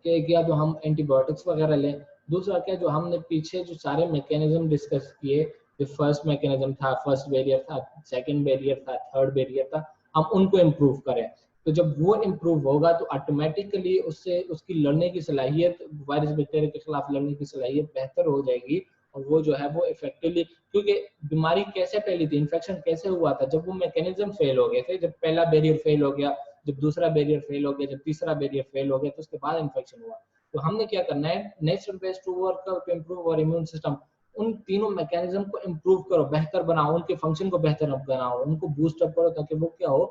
कि क्या तो हम एंटीबायोटिक्स वगैरह लें, दूसरा क्या जो हमने पीछे जो सारे मैकेनिज्म डिस्कस किए, जो फर्स्ट मैकेनिज्म था, फर्स्ट बैरियर था, सेकंड बैरियर था, थर्ड बैरियर था, हम उनको इम्प्रूव करें। तो जब वो इम्प्रूव होगा तो ऑटोमेटिकली उससे उसकी लड़ने की सलाहियत, वायरस बैक्टीरिया के खिलाफ लड़ने की सलाहियत बेहतर हो जाएगी, और वो जो है वो इफेक्टिवली, क्योंकि बीमारी कैसे फैली थी, इन्फेक्शन कैसे हुआ था, जब वो मैकेनिज्म फेल हो गए थे, जब पहला बैरियर फेल हो गया, जब दूसरा बैरियर फेल हो गया, जब तीसरा बैरियर फेल हो गया, तो उसके बाद इन्फेक्शन हुआ। तो हमने क्या करना है, natural ways to work to improve our immune system, उन तीनों मैकेनिज्म को इम्प्रूव करो, बेहतर बनाओ, उनके फंक्शन को बेहतर बनाओ, उनको बूस्ट अप करो, ताकि वो क्या हो,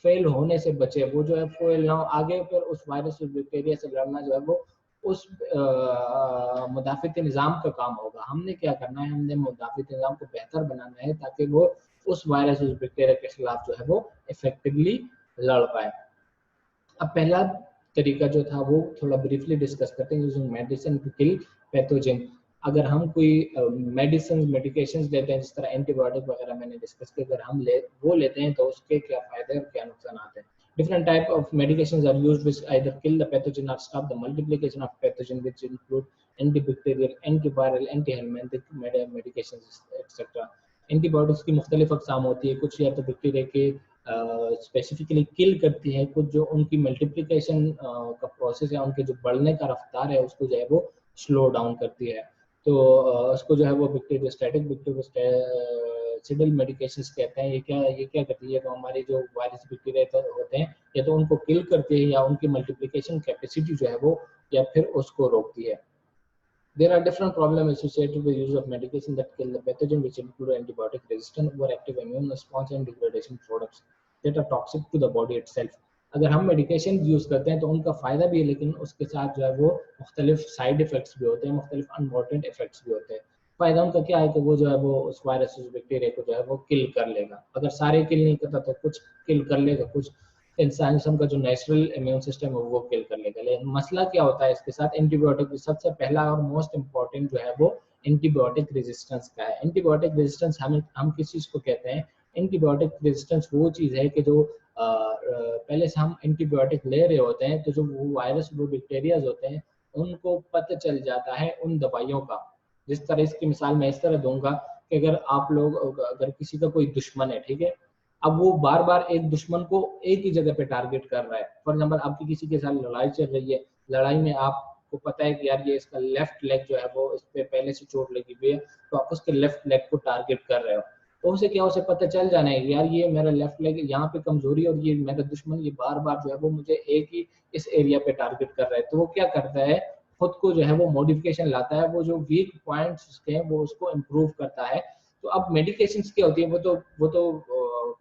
फेल होने से बचे, वो जो है फेल ना हो, आगे फिर उस वायरस और बैक्टीरिया से लड़ना जो है वो उस मुदाफ़ित निज़ाम का काम होगा। हमने क्या करना है, हमने मुदाफ़ित निज़ाम को बेहतर बनाना है ताकि वो उस वायरस और बैक्टीरिया के खिलाफ जो है वो इफेक्टिवली लड़ पाए। अब पहला तरीका जो था वो थोड़ा ब्रीफली डिस्कस करते हैं, using medicine to kill pathogen. अगर हम कोई मेडिसिन मेडिकेशंस लेते हैं, जिस तरह एंटीबायोटिक वगैरह मैंने डिस्कस किया, अगर हम वो लेते हैं तो उसके क्या फायदे और क्या नुकसान आते हैं। Different type of medications are used which either kill the pathogen or stop the multiplication of pathogen, which include antibacterial, antiviral, antihelminthic medications, etc. Antibiotics की मुख्तलिफ अक़साम होती है, कुछ या तो बैक्टीरिया के स्पेसिफिकली किल करती है, कुछ जो उनकी मल्टीप्लिकेशन का प्रोसेस है, उनके जो बढ़ने का रफ्तार है उसको जो है वो स्लो डाउन करती है। तो उसको जो है वो बैक्टीरियोस्टैटिक बैक्टीरियोसिडल मेडिकेशंस कहते हैं। ये क्या करती है, तो हमारे जो वायरस बैक्टीरिया होते हैं या तो उनको किल करती है या उनकी मल्टीप्लिकेशन कैपेसिटी जो है वो या फिर उसको रोकती है। There are different problems associated with use of medication that kill the pathogen, which include antibiotic resistance, overactive immune response, and degradation products that are toxic to the body itself. अगर हम मेडिकेशन यूज़ करते हैं तो उनका फ़ायदा भी है, लेकिन उसके साथ जो है वो मुख्तलिफ साइड इफ़ेक्ट्स भी होते हैं, मुख्तलिफ अनवांटेड इफ़ेक्ट्स भी होते हैं। फ़ायदा उनका क्या है कि वो जो है वो उस वायरस उस बैक्टीरिया को जो है वो किल कर लेगा, अगर सारे किल नहीं करता तो कुछ किल कर लेगा, कुछ इंसान जिस्म का जो नेचुरल इम्यून सिस्टम है वो किल कर लेगा। लेकिन मसला क्या होता है इसके साथ, एंटीबायोटिक सबसे पहला और मोस्ट इम्पॉर्टेंट जो है वो एंटीबायोटिक रेजिस्टेंस का है। एंटीबायोटिक रेजिस्टेंस हम किस चीज़ को कहते हैं, एंटीबायोटिक रेजिस्टेंस वो चीज़ है कि जो पहले से हम एंटीबायोटिक ले रहे होते हैं, तो जो वो वायरस वो बैक्टीरियाज होते हैं उनको पता चल जाता है उन दवाइयों का। जिस तरह इसकी मिसाल मैं इस तरह दूंगा कि अगर आप लोग, अगर किसी का कोई दुश्मन है, ठीक है, अब वो बार बार एक दुश्मन को एक ही जगह पे टारगेट कर रहा है। फॉर एग्जाम्पल आपकी किसी के साथ लड़ाई चल रही है, लड़ाई में आपको पता है कि यार ये इसका लेफ्ट लेग जो है वो इस पे पहले से चोट लगी हुई है, तो आप उसके लेफ्ट लेग को टारगेट कर रहे हो, तो उसे क्या, उसे पता चल जाना है यार ये मेरा लेफ्ट लेग यहाँ पे कमजोरी और ये मेरा दुश्मन ये बार बार जो है वो मुझे एक ही इस एरिया पे टारगेट कर रहा है। तो वो क्या करता है, खुद को जो है वो मॉडिफिकेशन लाता है, वो जो वीक पॉइंट्स उसके हैं वो उसको इम्प्रूव करता है। तो अब मेडिकेशंस क्या होती है, वो तो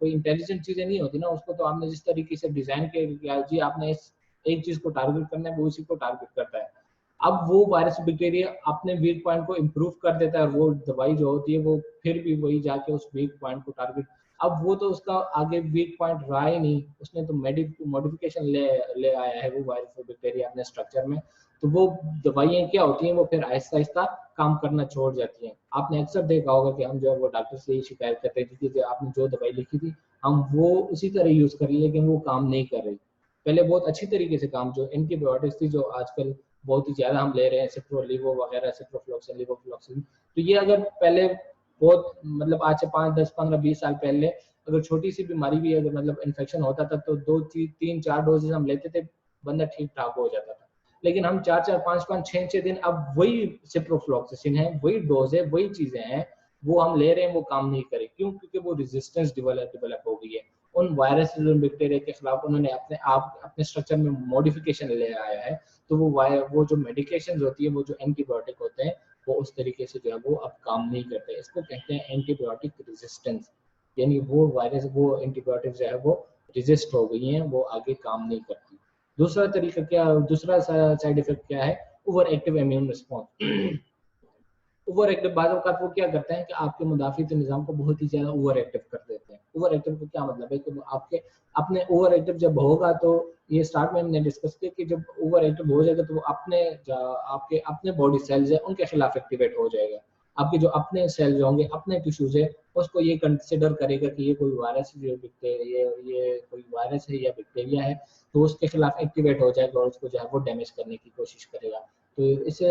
कोई इंटेलिजेंट चीजें नहीं होती ना, उसको तो आपने जिस तरीके से डिजाइन किया जी आपने इस एक चीज को टारगेट करना है, वो उसी को टारगेट करता है। अब वो वायरस बैक्टीरिया अपने वीक पॉइंट को इम्प्रूव कर देता है और वो दवाई जो होती है वो फिर भी वही जाके उस वीक पॉइंट को टारगेट, अब वो तो उसका आगे वीक पॉइंट रहा ही नहीं, उसने तो मॉडिफिकेशन ले आया है वो वायरस बैक्टीरिया अपने स्ट्रक्चर में। तो वो दवाइयाँ क्या होती हैं, वो फिर आहिस्ता आहिस्ता काम करना छोड़ जाती हैं। आपने अक्सर देखा होगा कि हम जो है वो डॉक्टर से ही शिकायत करते थे कि आपने जो दवाई लिखी थी हम वो उसी तरह यूज कर रहे, लेकिन वो काम नहीं कर रही। पहले बहुत अच्छी तरीके से काम, जो एंटीबायोटिक्स थी जो आजकल बहुत ही ज्यादा हम ले रहे हैं, सिप्रोलिवो वगैरह, सिप्रोफ्लॉक्सिन, लिवोफ्लॉक्सिन, तो ये अगर पहले बहुत मतलब आज से 5, 10, 15, 20 साल पहले अगर छोटी सी बीमारी भी अगर मतलब इन्फेक्शन होता था तो 2, 3, 4 डोजेज हम लेते थे, बंदा ठीक ठाक हो जाता था। लेकिन हम 4, 4, 5, 5, 6 दिन अब वही सिप्रोफ्लॉक्सिन है, वही डोज है, वही चीजें हैं, वो हम ले रहे हैं वो काम नहीं करे। क्यों? क्योंकि वो रेजिस्टेंस डेवलप हो गई है उन वायरस बैक्टीरिया के खिलाफ। उन्होंने अपने स्ट्रक्चर में मॉडिफिकेशन ले आया है। तो वो जो मेडिकेशन होती है, वो जो एंटीबायोटिक होते हैं, वो उस तरीके से जो है वो अब काम नहीं करते। इसको कहते हैं एंटीबायोटिक रेजिस्टेंस, यानी वो वायरस, वो एंटीबायोटिक जो है वो रेजिस्ट हो गई हैं, वो आगे काम नहीं करती। दूसरा साइड इफेक्ट क्या है? Over active immune response. Over active बाजों का वो क्या करते हैं कि आपके मुदाफित निज़ाम को बहुत ही ज्यादा ओवर एक्टिव कर देते हैं। ओवर एक्टिव का क्या मतलब है कि आपके अपने ओवर एक्टिव जब होगा, तो ये स्टार्ट में हमने डिस्कस किया कि जब ओवर एक्टिव हो जाएगा तो वो आपके अपने बॉडी सेल्स है उनके खिलाफ एक्टिवेट हो जाएगा। आपके जो अपने सेल्स होंगे, अपने टिश्यूज है, उसको ये कंसिडर करेगा कि ये कोई वायरस है, ये कोई वायरस है या बैक्टीरिया है, तो उसके खिलाफ एक्टिवेट हो जाएगा और उसको जो है वो डैमेज करने की कोशिश करेगा। तो इसे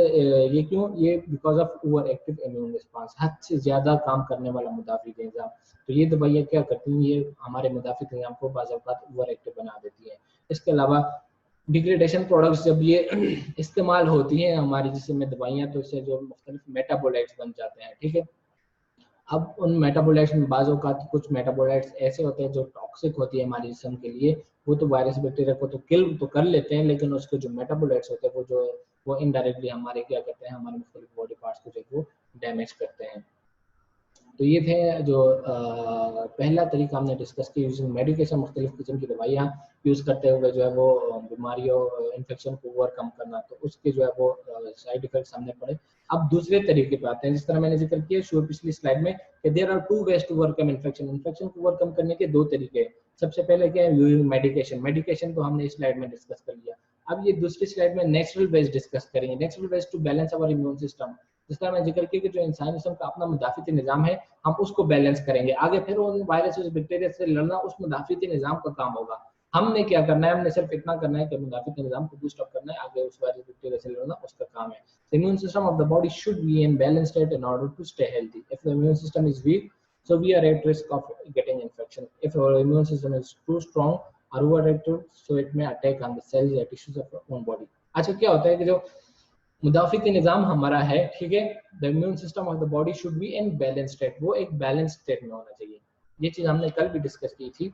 ये क्यों? ये because of over active immune response, हद से ज्यादा काम करने वाला मुदाफिक निज़ाम। तो ये दवाइयाँ क्या करती हैं? ये हमारे मुदाफिक निज़ाम को बाज़ औक़ात ओवर एक्टिव बना देती है। इसके अलावा डिग्रेडेशन प्रोडक्ट्स जब ये इस्तेमाल होती हैं हमारी जिस्म में दवाइयाँ, तो इससे जो मुख्तलिफ मेटाबोलाइट्स बन जाते हैं। ठीक है, अब उन मेटाबोलाइट्स में बाज़ औक़ात कुछ मेटाबोलाइट्स ऐसे होते हैं जो टॉक्सिक होती है हमारे जिस्म के लिए। वो तो वायरस बैक्टीरिया को तो किल तो कर लेते हैं, लेकिन उसके जो मेटाबोलाइट्स होते हैं वो इनडायरेक्टली हमारे क्या करते हैं, हमारे मुख्तलिफ बॉडी पार्ट्स को जो वो डैमेज करते हैं। तो ये थे जो पहला तरीका हमने डिस्कस किया, यूजिंग मेडिकेशन, मुख्तलिफ किस्म की दवाइयाँ यूज़ करते हुए जो है वो बीमारियों, इन्फेक्शन को ओवरकम करना। तो उसके जो है वो साइड इफेक्ट्स हमने पढ़े। अब दूसरे तरीके पे आते हैं, जिस तरह मैंने जिक्र किया पिछली स्लाइड में कि there are 2 ways to overcome infection. Infection को ओवरकम करने के 2 तरीके हैं। सबसे पहले क्या है? Using medication. मेडिकेशन तो हमने इस स्लाइड में डिस्कस कर लिया। अब ये दूसरी स्लाइड में नेचुरल वेज डिस्कस करेंगे। Natural ways to balance our immune system. जिस तरह मैं जिक्र किया कि जो इंसानी जिस्म का अपना मुदाफ़िती निज़ाम है, हम उसको बैलेंस करेंगे। आगे फिर उन वायरस बैक्टीरिया से लड़ना उस मुदाफ़िती निज़ाम का काम होगा। हमने क्या करना है? हमने सिर्फ इतना करना है कि मुदाफ़िती निज़ाम को बूस्ट अप करना है, आगे उस वायरस बैक्टीरिया से लड़ना उसका काम है। The immune system of the body should be in balanced state in order to stay healthy. If the immune system is weak, so we are at risk of getting infection. If our immune system is too strong or overactive, so it may attack on the cells or tissues of our own body. अच्छा, क्या होता है कि जो मुदाफ़िती निज़ाम हमारा है, ठीक है, the immune system of the body should be in balance state. वो एक बैलेंस स्टेट में होना चाहिए। ये चीज़ हमने कल भी डिस्कस की थी।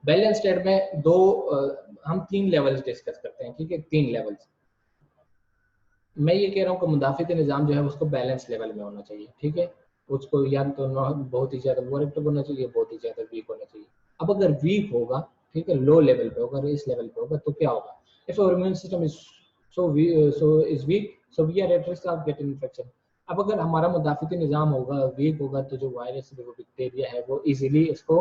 बैलेंस स्टेट में हम 3 लेवल्स डिस्कस करते हैं। ठीक है, 3 लेवल्स। मैं ये कह रहा हूँ कि मुदाफ़िती निज़ाम जो है उसको बैलेंस लेवल में होना चाहिए। ठीक है, उसको या तो बहुत ही ज़्यादा ओवर एक्टिव होना चाहिए, बहुत ही ज़्यादा वीक होना चाहिए। अब अगर वीक होगा, ठीक है, लो लेवल पे होगा, इस लेवल पे होगा, तो क्या होगा? If our immune system is so we are at risk of getting infection. अब अगर हमारा मुदाफ़िती निज़ाम होगा, वीक होगा, तो जो वायरस वो बैक्टीरिया है वो इजीली इसको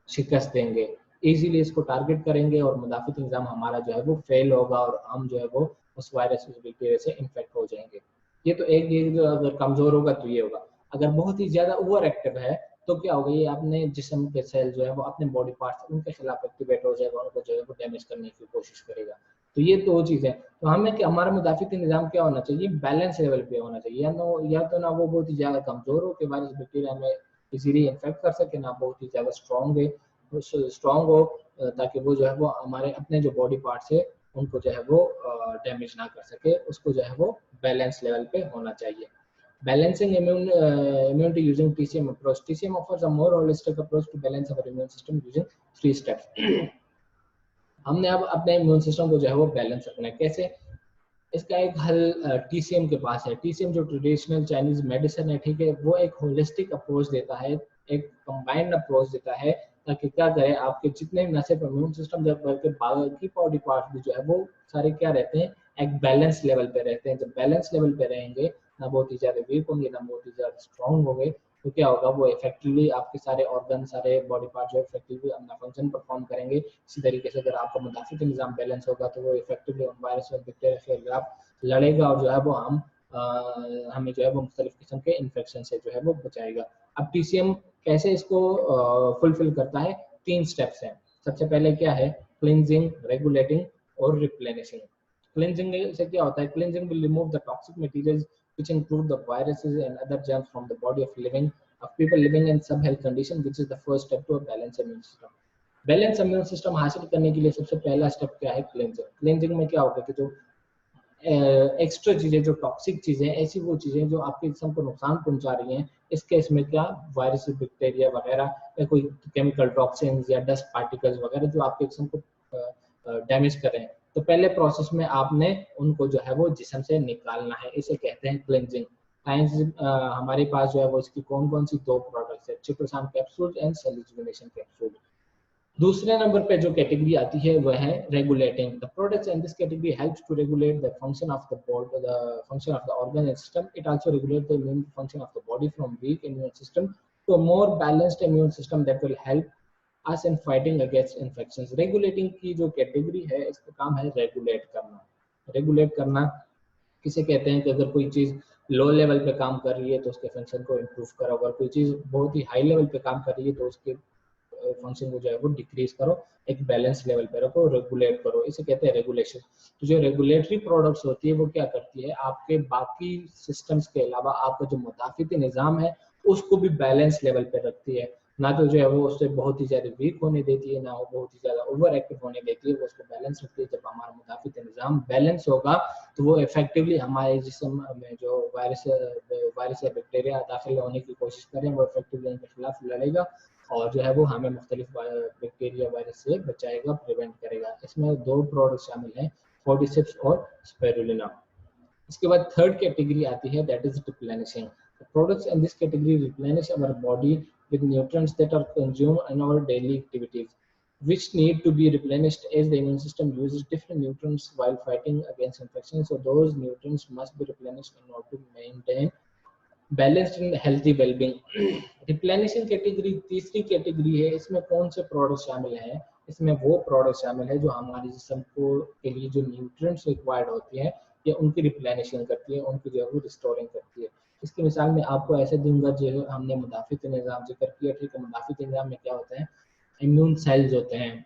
शिकस्त देंगे, इजीली इसको टारगेट करेंगे और मुदाफ़िती निज़ाम हमारा जो है वो फेल होगा और हम जो है वो उस वायरस बैक्टीरिया से इन्फेक्ट हो जाएंगे। ये तो एक ये जो अगर कमज़ोर होगा तो ये होगा। अगर बहुत ही ज़्यादा ओवर एक्टिव है तो क्या होगा? ये अपने जिस्म के सेल जो है वो अपने बॉडी पार्ट्स उनके खिलाफ एक्टिवेट हो जाएगा, उनको जो है वो डैमेज करने की कोशिश करेगा। तो ये तो वो चीज़ है। तो हमें क्या, हमारा मुदाफ़िती निज़ाम क्या होना चाहिए? बैलेंस लेवल पे होना चाहिए। या तो ना वो बहुत ही ज़्यादा कमज़ोर हो कि वायरस बैक्टीरिया हमें इजीली इन्फेक्ट कर सके, ना बहुत ही ज़्यादा स्ट्रॉन्ग हो ताकि वो जो है वो हमारे अपने जो बॉडी पार्ट्स है उनको जो है वो डैमेज ना कर सके। उसको जो है वो बैलेंस लेवल पे होना चाहिए। Balancing immunity using TCM approach. TCM offers a more holistic approach to balance our immune system using 3 steps. हमने अब अपने इम्यून सिस्टम को जो है वो बैलेंस रखना है। कैसे? इसका एक हल TCM के पास है। TCM जो ट्रेडिशनल चाइनीज मेडिसिन है, ठीक है, वो एक होलिस्टिक अप्रोच देता है, एक कंबाइंड अप्रोच देता है, ताकि क्या करे, आपके जितने भी न सिर्फ इम्यून सिस्टम जब बल्कि बाकी बॉडी पार्ट भी जो है वो सारे क्या रहते हैं? एक बैलेंस लेवल पे रहते हैं। जब बैलेंस लेवल पे रहेंगे, ना बहुत ही ज़्यादा वीक होंगे, ना बहुत ही ज़्यादा स्ट्रॉन्ग होंगे, तो क्या होगा? वो इफेक्टिवली आपके सारे ऑर्गन, सारे बॉडी पार्ट जो इफेक्टिवली अपना फंक्शन परफॉर्म करेंगे। इसी तरीके से अगर आपका मुदाफ़िती निज़ाम बैलेंस होगा तो वो इफेक्टिवली उन वायरस और बैक्टीरिया के खिलाफ लड़ेगा और जो है वो हमें जो है वो मुख्तलिफ किस्म के इन्फेक्शन से जो है वो बचाएगा। अब TCM कैसे इसको फुलफिल करता है? 3 स्टेप्स हैं। सबसे पहले क्या है? क्लिनजिंग, रेगुलेटिंग और रिप्लेनिशिंग। क्लिनजिंग से क्या होता है? Cleansing will remove the toxic materials which include the viruses and other germs from the body of people living in some health condition, which is the first step to a balanced immune system. Balance immune system हासिल करने के लिए सबसे पहला step क्या है? Cleansing. Cleansing में क्या होगा कि जो एक्स्ट्रा चीजें, जो टॉक्सिक चीजें, ऐसी वो चीजें जो आपके जिस्म को नुकसान पहुंचा रही हैं, इस केस में क्या वायरस, बैक्टीरिया वगैरह या कोई केमिकल टॉक्सिन्स या डस्ट पार्टिकल्स वगैरह जो आपके जिस्म को डैमेज कर रहे हैं, तो पहले प्रोसेस में आपने उनको जो है वो जिस्म से निकालना है। इसे कहते हैं क्लेंजिंग। हमारे पास जो है वो इसकी कौन कौन सी दो प्रोडक्ट्स है, chitosan capsule and cell rejuvenation capsule. दूसरे नंबर पे जो कैटेगरी आती है वह है regulating. The products in this category helps to regulate the function of the body, the function of the organ and system. It also regulate the immune function of the body from weak immune system to a more balanced immune system that will help us in fighting against infections। Regulating की जो category है, इसका काम है regulate करना। Regulate करना किसे कहते हैं कि अगर कोई चीज लो लेवल पे काम कर रही है तो उसके फंक्शन को इम्प्रूव करो, अगर कोई चीज बहुत ही हाई लेवल पे काम कर रही है तो उसके फंक्शन को जो है वो डिक्रीज करो, एक बैलेंस लेवल पे रखो, रेगुलेट करो, इसे कहते हैं रेगुलेशन। तो जो रेगुलेटरी प्रोडक्ट्स होती है वो क्या करती है, आपके बाकी सिस्टम्स के अलावा आपका जो मुदाफिती निज़ाम है उसको भी बैलेंस लेवल पे रखती है, ना तो जो है वो उससे बहुत ही ज्यादा वीक होने देती है, ना वो बहुत ही ज्यादा ओवर एक्टिव होने देती है, वो उसको बैलेंस रखती है। जब हमारा मुदाफिती निज़ाम बैलेंस होगा तो वो इफेक्टिवली हमारे जिस्म में जो वायरस या बैक्टीरिया दाखिल होने की कोशिश करें वो इफेक्टिवली उनके खिलाफ लड़ेगा और जो है वो हमें मुख्तलिफ बैक्टीरिया वायरस से बचाएगा, प्रिवेंट करेगा। इसमें दो प्रोडक्ट शामिल हैं, कोर्डिसेप्स और स्पाइरुलिना। इसके बाद थर्ड कैटेगरी आती है, that is replenishing. Products in this category replenish our body with nutrients that are consumed in our daily activities, which need to be replenished as the immune system uses different nutrients while fighting against infections. So those nutrients must be replenished in order to maintain balanced and healthy well-being। replenishing category तीसरी category है। इसमें कौन से product शामिल हैं, इसमें वो product शामिल है जो हमारे जिस्म को के लिए जो न्यूट्रिएंट्स रिक्वायर्ड होती हैं या उनकी रिप्लेनिशिंग करती है, उनकी जो है वो रिस्टोरिंग करती है। इसकी मिसाल में आपको ऐसे दूंगा, जो हमने मुदाफित निज़ाम जिक्र किया, ठीक है, मुदाफित निज़ाम में क्या होता है, इम्यून सेल्स होते हैं,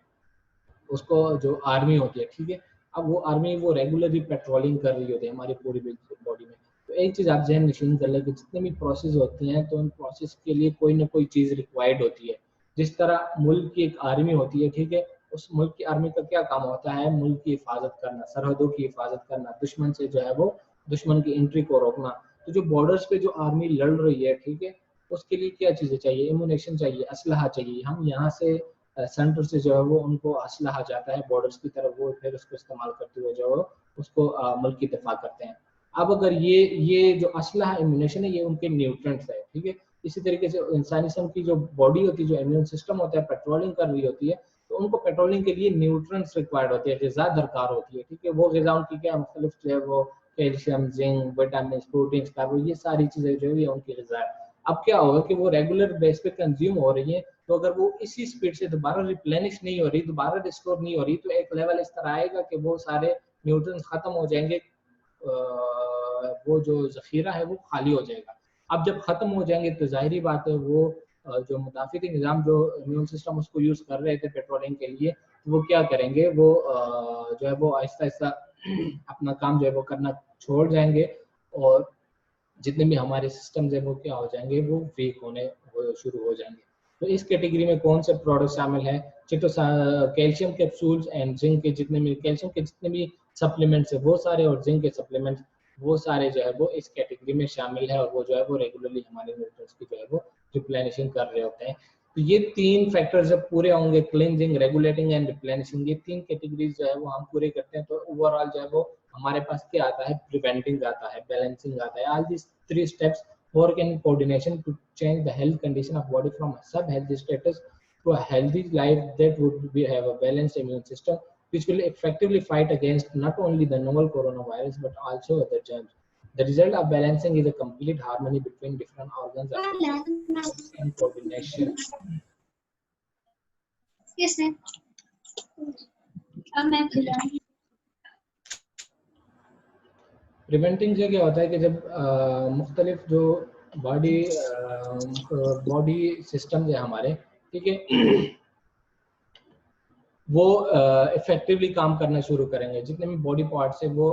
उसको जो आर्मी होती है, ठीक है, अब वो आर्मी वो रेगुलरली पेट्रोलिंग कर रही होती है हमारी पूरी बॉडी में। तो एक चीज़ आप जहन नशीन कर लें कि जितने भी प्रोसेस होती हैं तो उन प्रोसेस के लिए कोई ना कोई चीज़ रिक्वायर्ड होती है। जिस तरह मुल्क की एक आर्मी होती है, ठीक है, उस मुल्क की आर्मी का क्या काम होता है, मुल्क की हिफाजत करना, सरहदों की हिफाजत करना, दुश्मन से जो है वो दुश्मन की एंट्री को रोकना। तो जो बॉर्डर्स पे जो आर्मी लड़ रही है, ठीक है, उसके लिए क्या चीज़ें चाहिए, इम्यूनेशन चाहिए, असलहा चाहिए। हम यहाँ से सेंटर से जो है वो उनको असलहा जाता है बॉर्डर्स की तरफ, वो फिर उसको इस्तेमाल करते हुए जो है उसको मुल्क की दिफा करते हैं। अब अगर ये जो असलहा इम्यूनेशन है ये उनके न्यूट्रिएंट्स है, ठीक है। इसी तरीके से इंसानी जिस्म की जो बॉडी होती है, जो इम्यून सिस्टम होता है, पेट्रोलिंग कर रही होती है, तो उनको पेट्रोलिंग के लिए न्यूट्रिएंट्स रिक्वायर्ड होती है, ग़िज़ा दरकार होती है, ठीक है। वो ग़िज़ा उनकी क्या मुख्तलिफ जो है वो calcium, zinc, vitamin, proteins, carbohydrate, ये सारी चीजें जो है उनकी ग़िज़ा है। अब क्या होगा कि वो रेगुलर बेस पे कंज्यूम हो रही है, तो अगर वो इसी स्पीड से दोबारा रिप्लेनिश नहीं हो रही, दोबारा रिस्टोर नहीं हो रही, तो एक लेवल इस तरह आएगा कि वो सारे न्यूट्रिएंट्स खत्म हो जाएंगे, वो जो जखीरा है वो खाली हो जाएगा। अब जब खत्म हो जाएंगे तो जाहिर बात है वो जो मुदाफिती निज़ाम, जो इम्यून सिस्टम उसको यूज कर रहे थे पेट्रोलिंग के लिए, तो वो क्या करेंगे, वो जो है वो आहिस्ता आहिस्ता अपना काम जो है वो करना छोड़ जाएंगे और जितने भी हमारे सिस्टम्स है वो क्या हो जाएंगे, वो वीक होने शुरू हो जाएंगे। तो इस कैटेगरी में कौन से प्रोडक्ट शामिल है, कैल्शियम कैप्सूल्स एंड जिंक के जितने भी कैल्शियम के जितने भी सप्लीमेंट्स है वो सारे, और जिंक के सप्लीमेंट्स वो सारे जो है वो इस कैटेगरी में शामिल है, और वो जो है वो रेगुलरली हमारे न्यूट्रिएंट्स की जो है वो रिप्लेनिशिंग कर रहे होते हैं। तो ये तीन फैक्टर्स जब पूरे होंगे, क्लींजिंग, रेगुलेटिंग एंड रिप्लेनिशिंग, ये तीन कैटेगरीज जो है वो हम पूरे करते हैं, तो ओवरऑल जो है वो हमारे पास क्या आता है, प्रिवेंटिंग आता है, बैलेंसिंग आता है। All this three steps work in coordination to change the health condition of body from a sub-healthy status to a healthy life that would have a balanced immune system, which will effectively fight against not only the novel coronavirus but also other germs. The result of balancing is a complete harmony between different organs and coordination. Yes, sir. Preventing से क्या होता है कि जब मुख्तलिफ जो body system है हमारे, ठीक है, वो इफेक्टिवली काम करना शुरू करेंगे, जितने भी बॉडी पार्ट्स है वो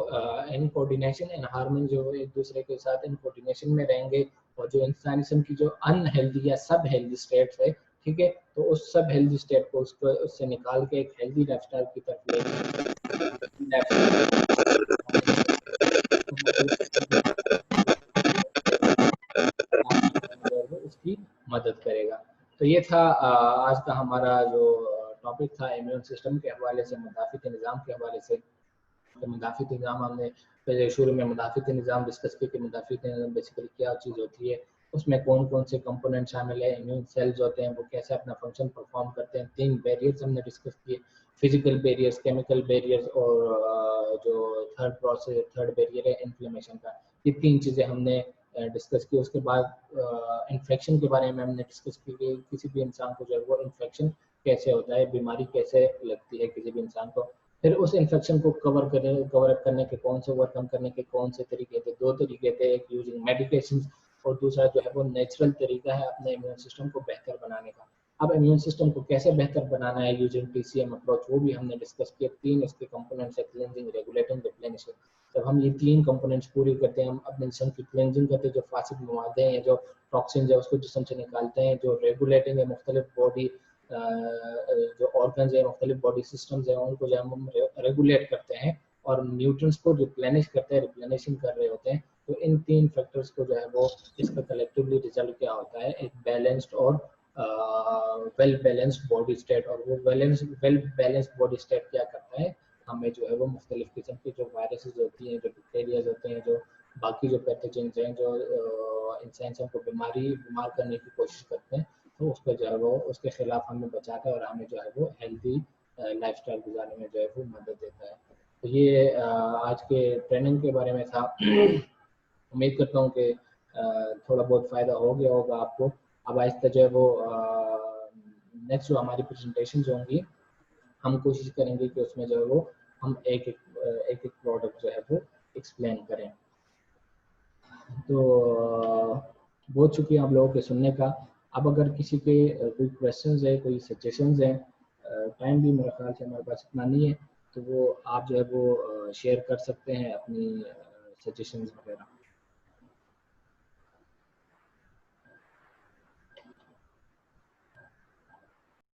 इन कोऑर्डिनेशन एंड हार्मनी जो एक दूसरे के साथ इन कोऑर्डिनेशन में रहेंगे, और जो इंसानी जिस्म की जो अनहेल्दी या सब हेल्दी स्टेट्स है, ठीक है, तो उस सब हेल्दी स्टेट को उससे निकाल के एक हेल्दी लाइफस्टाइल की तरफ ले ये था आज का हमारा जो टॉपिक था इम्यून सिस्टम के हवाले से, मुदाफ़िती निज़ाम के हवाले से। तो मुदाफ़िती निज़ाम हमने पहले शुरू में मुदाफ़िती निज़ाम डिस्कस किया कि मुदाफ़िती निज़ाम बेसिकली क्या चीज़ होती है, उसमें कौन कौन से कंपोनेंट शामिल है, इम्यून सेल्स होते हैं वो कैसे अपना फंक्शन परफॉर्म करते हैं। 3 बैरियर्स हमने डिस्कस किए, फिजिकल बैरियर्स, केमिकल बैरियर्स और जो थर्ड बैरियर है इन्फ्लेमेशन का। ये 3 चीज़ें हमने डिस्कस की। उसके बाद इन्फेक्शन के बारे में हमने डिस्कस की कि किसी भी इंसान को जो है वो इन्फेक्शन कैसे होता है, बीमारी कैसे लगती है किसी भी इंसान को। फिर उस इन्फेक्शन को कवर अप करने के कौन से, ओवरकम करने के कौन से तरीके थे। 2 तरीके थे, एक यूजिंग मेडिकेशन और दूसरा जो है वो नेचुरल तरीका है अपने इम्यून सिस्टम को बेहतर बनाने का। अब इम्यून सिस्टम को कैसे बेहतर बनाना है यूजिंग TCM अप्रोच, वो भी हमने डिस्कस किया। 3 इसके कंपोनेंट्स है, क्लींजिंग, रेगुलेटिंग, रिप्लेनिशिंग। जब हम ये 3 कंपोनेंट्स पूरी करते हैं, हम अपने जिस्म की क्लींजिंग करते हैं, जो फासिद मवाद हैं या जो टॉक्सिन है उसको जिस्म से निकालते हैं। जो रेगुलेटिंग है, मुख्तलिफ बॉडी जो ऑर्गन्स है, मुख्तलिफ बॉडी सिस्टम्स हैं, उनको जो हम रेगुलेट करते हैं और न्यूट्रिएंट्स को रिप्लेनिश करते हैं, रिप्लेनिशिंग कर रहे होते हैं। तो इन 3 फैक्टर्स को जो है वो इसका कलेक्टिवली रिजल्ट क्या होता है, एक बैलेंस्ड और वेल बैलेंस्ड बॉडी स्टेट। और वो वेल बैलेंस्ड बॉडी स्टेट क्या करता है, हमें जो है वो मुख्तलिफ किस्म की जो वायरसेस होती हैं, जो बैक्टीरियाज होते हैं, जो बाकी जो पैथोजेंस हैं, जो इंसान को बीमार करने की कोशिश करते हैं, तो उसको जो है वो उसके खिलाफ हमें बचाता है और हमें जो है वो हेल्दी लाइफस्टाइल गुजारने में जो है वो मदद देता है। तो ये आज के ट्रेनिंग के बारे में था। उम्मीद करता हूँ कि थोड़ा बहुत फ़ायदा हो गया होगा आपको। अब आहिस्ता जो है वो नेक्स्ट जो हमारी प्रेजेंटेशन होंगी, हम कोशिश करेंगे कि उसमें जो है वो हम एक एक प्रोडक्ट जो है वो एक्सप्लेन करें। तो बहुत शुक्रिया आप लोगों के सुनने का। अब अगर किसी के कोई क्वेश्चंस है, कोई सजेशंस हैं, टाइम भी मेरे ख्याल से हमारे पास इतना नहीं है, तो वो आप जो है वो शेयर कर सकते हैं अपनी सजेशंस वगैरह।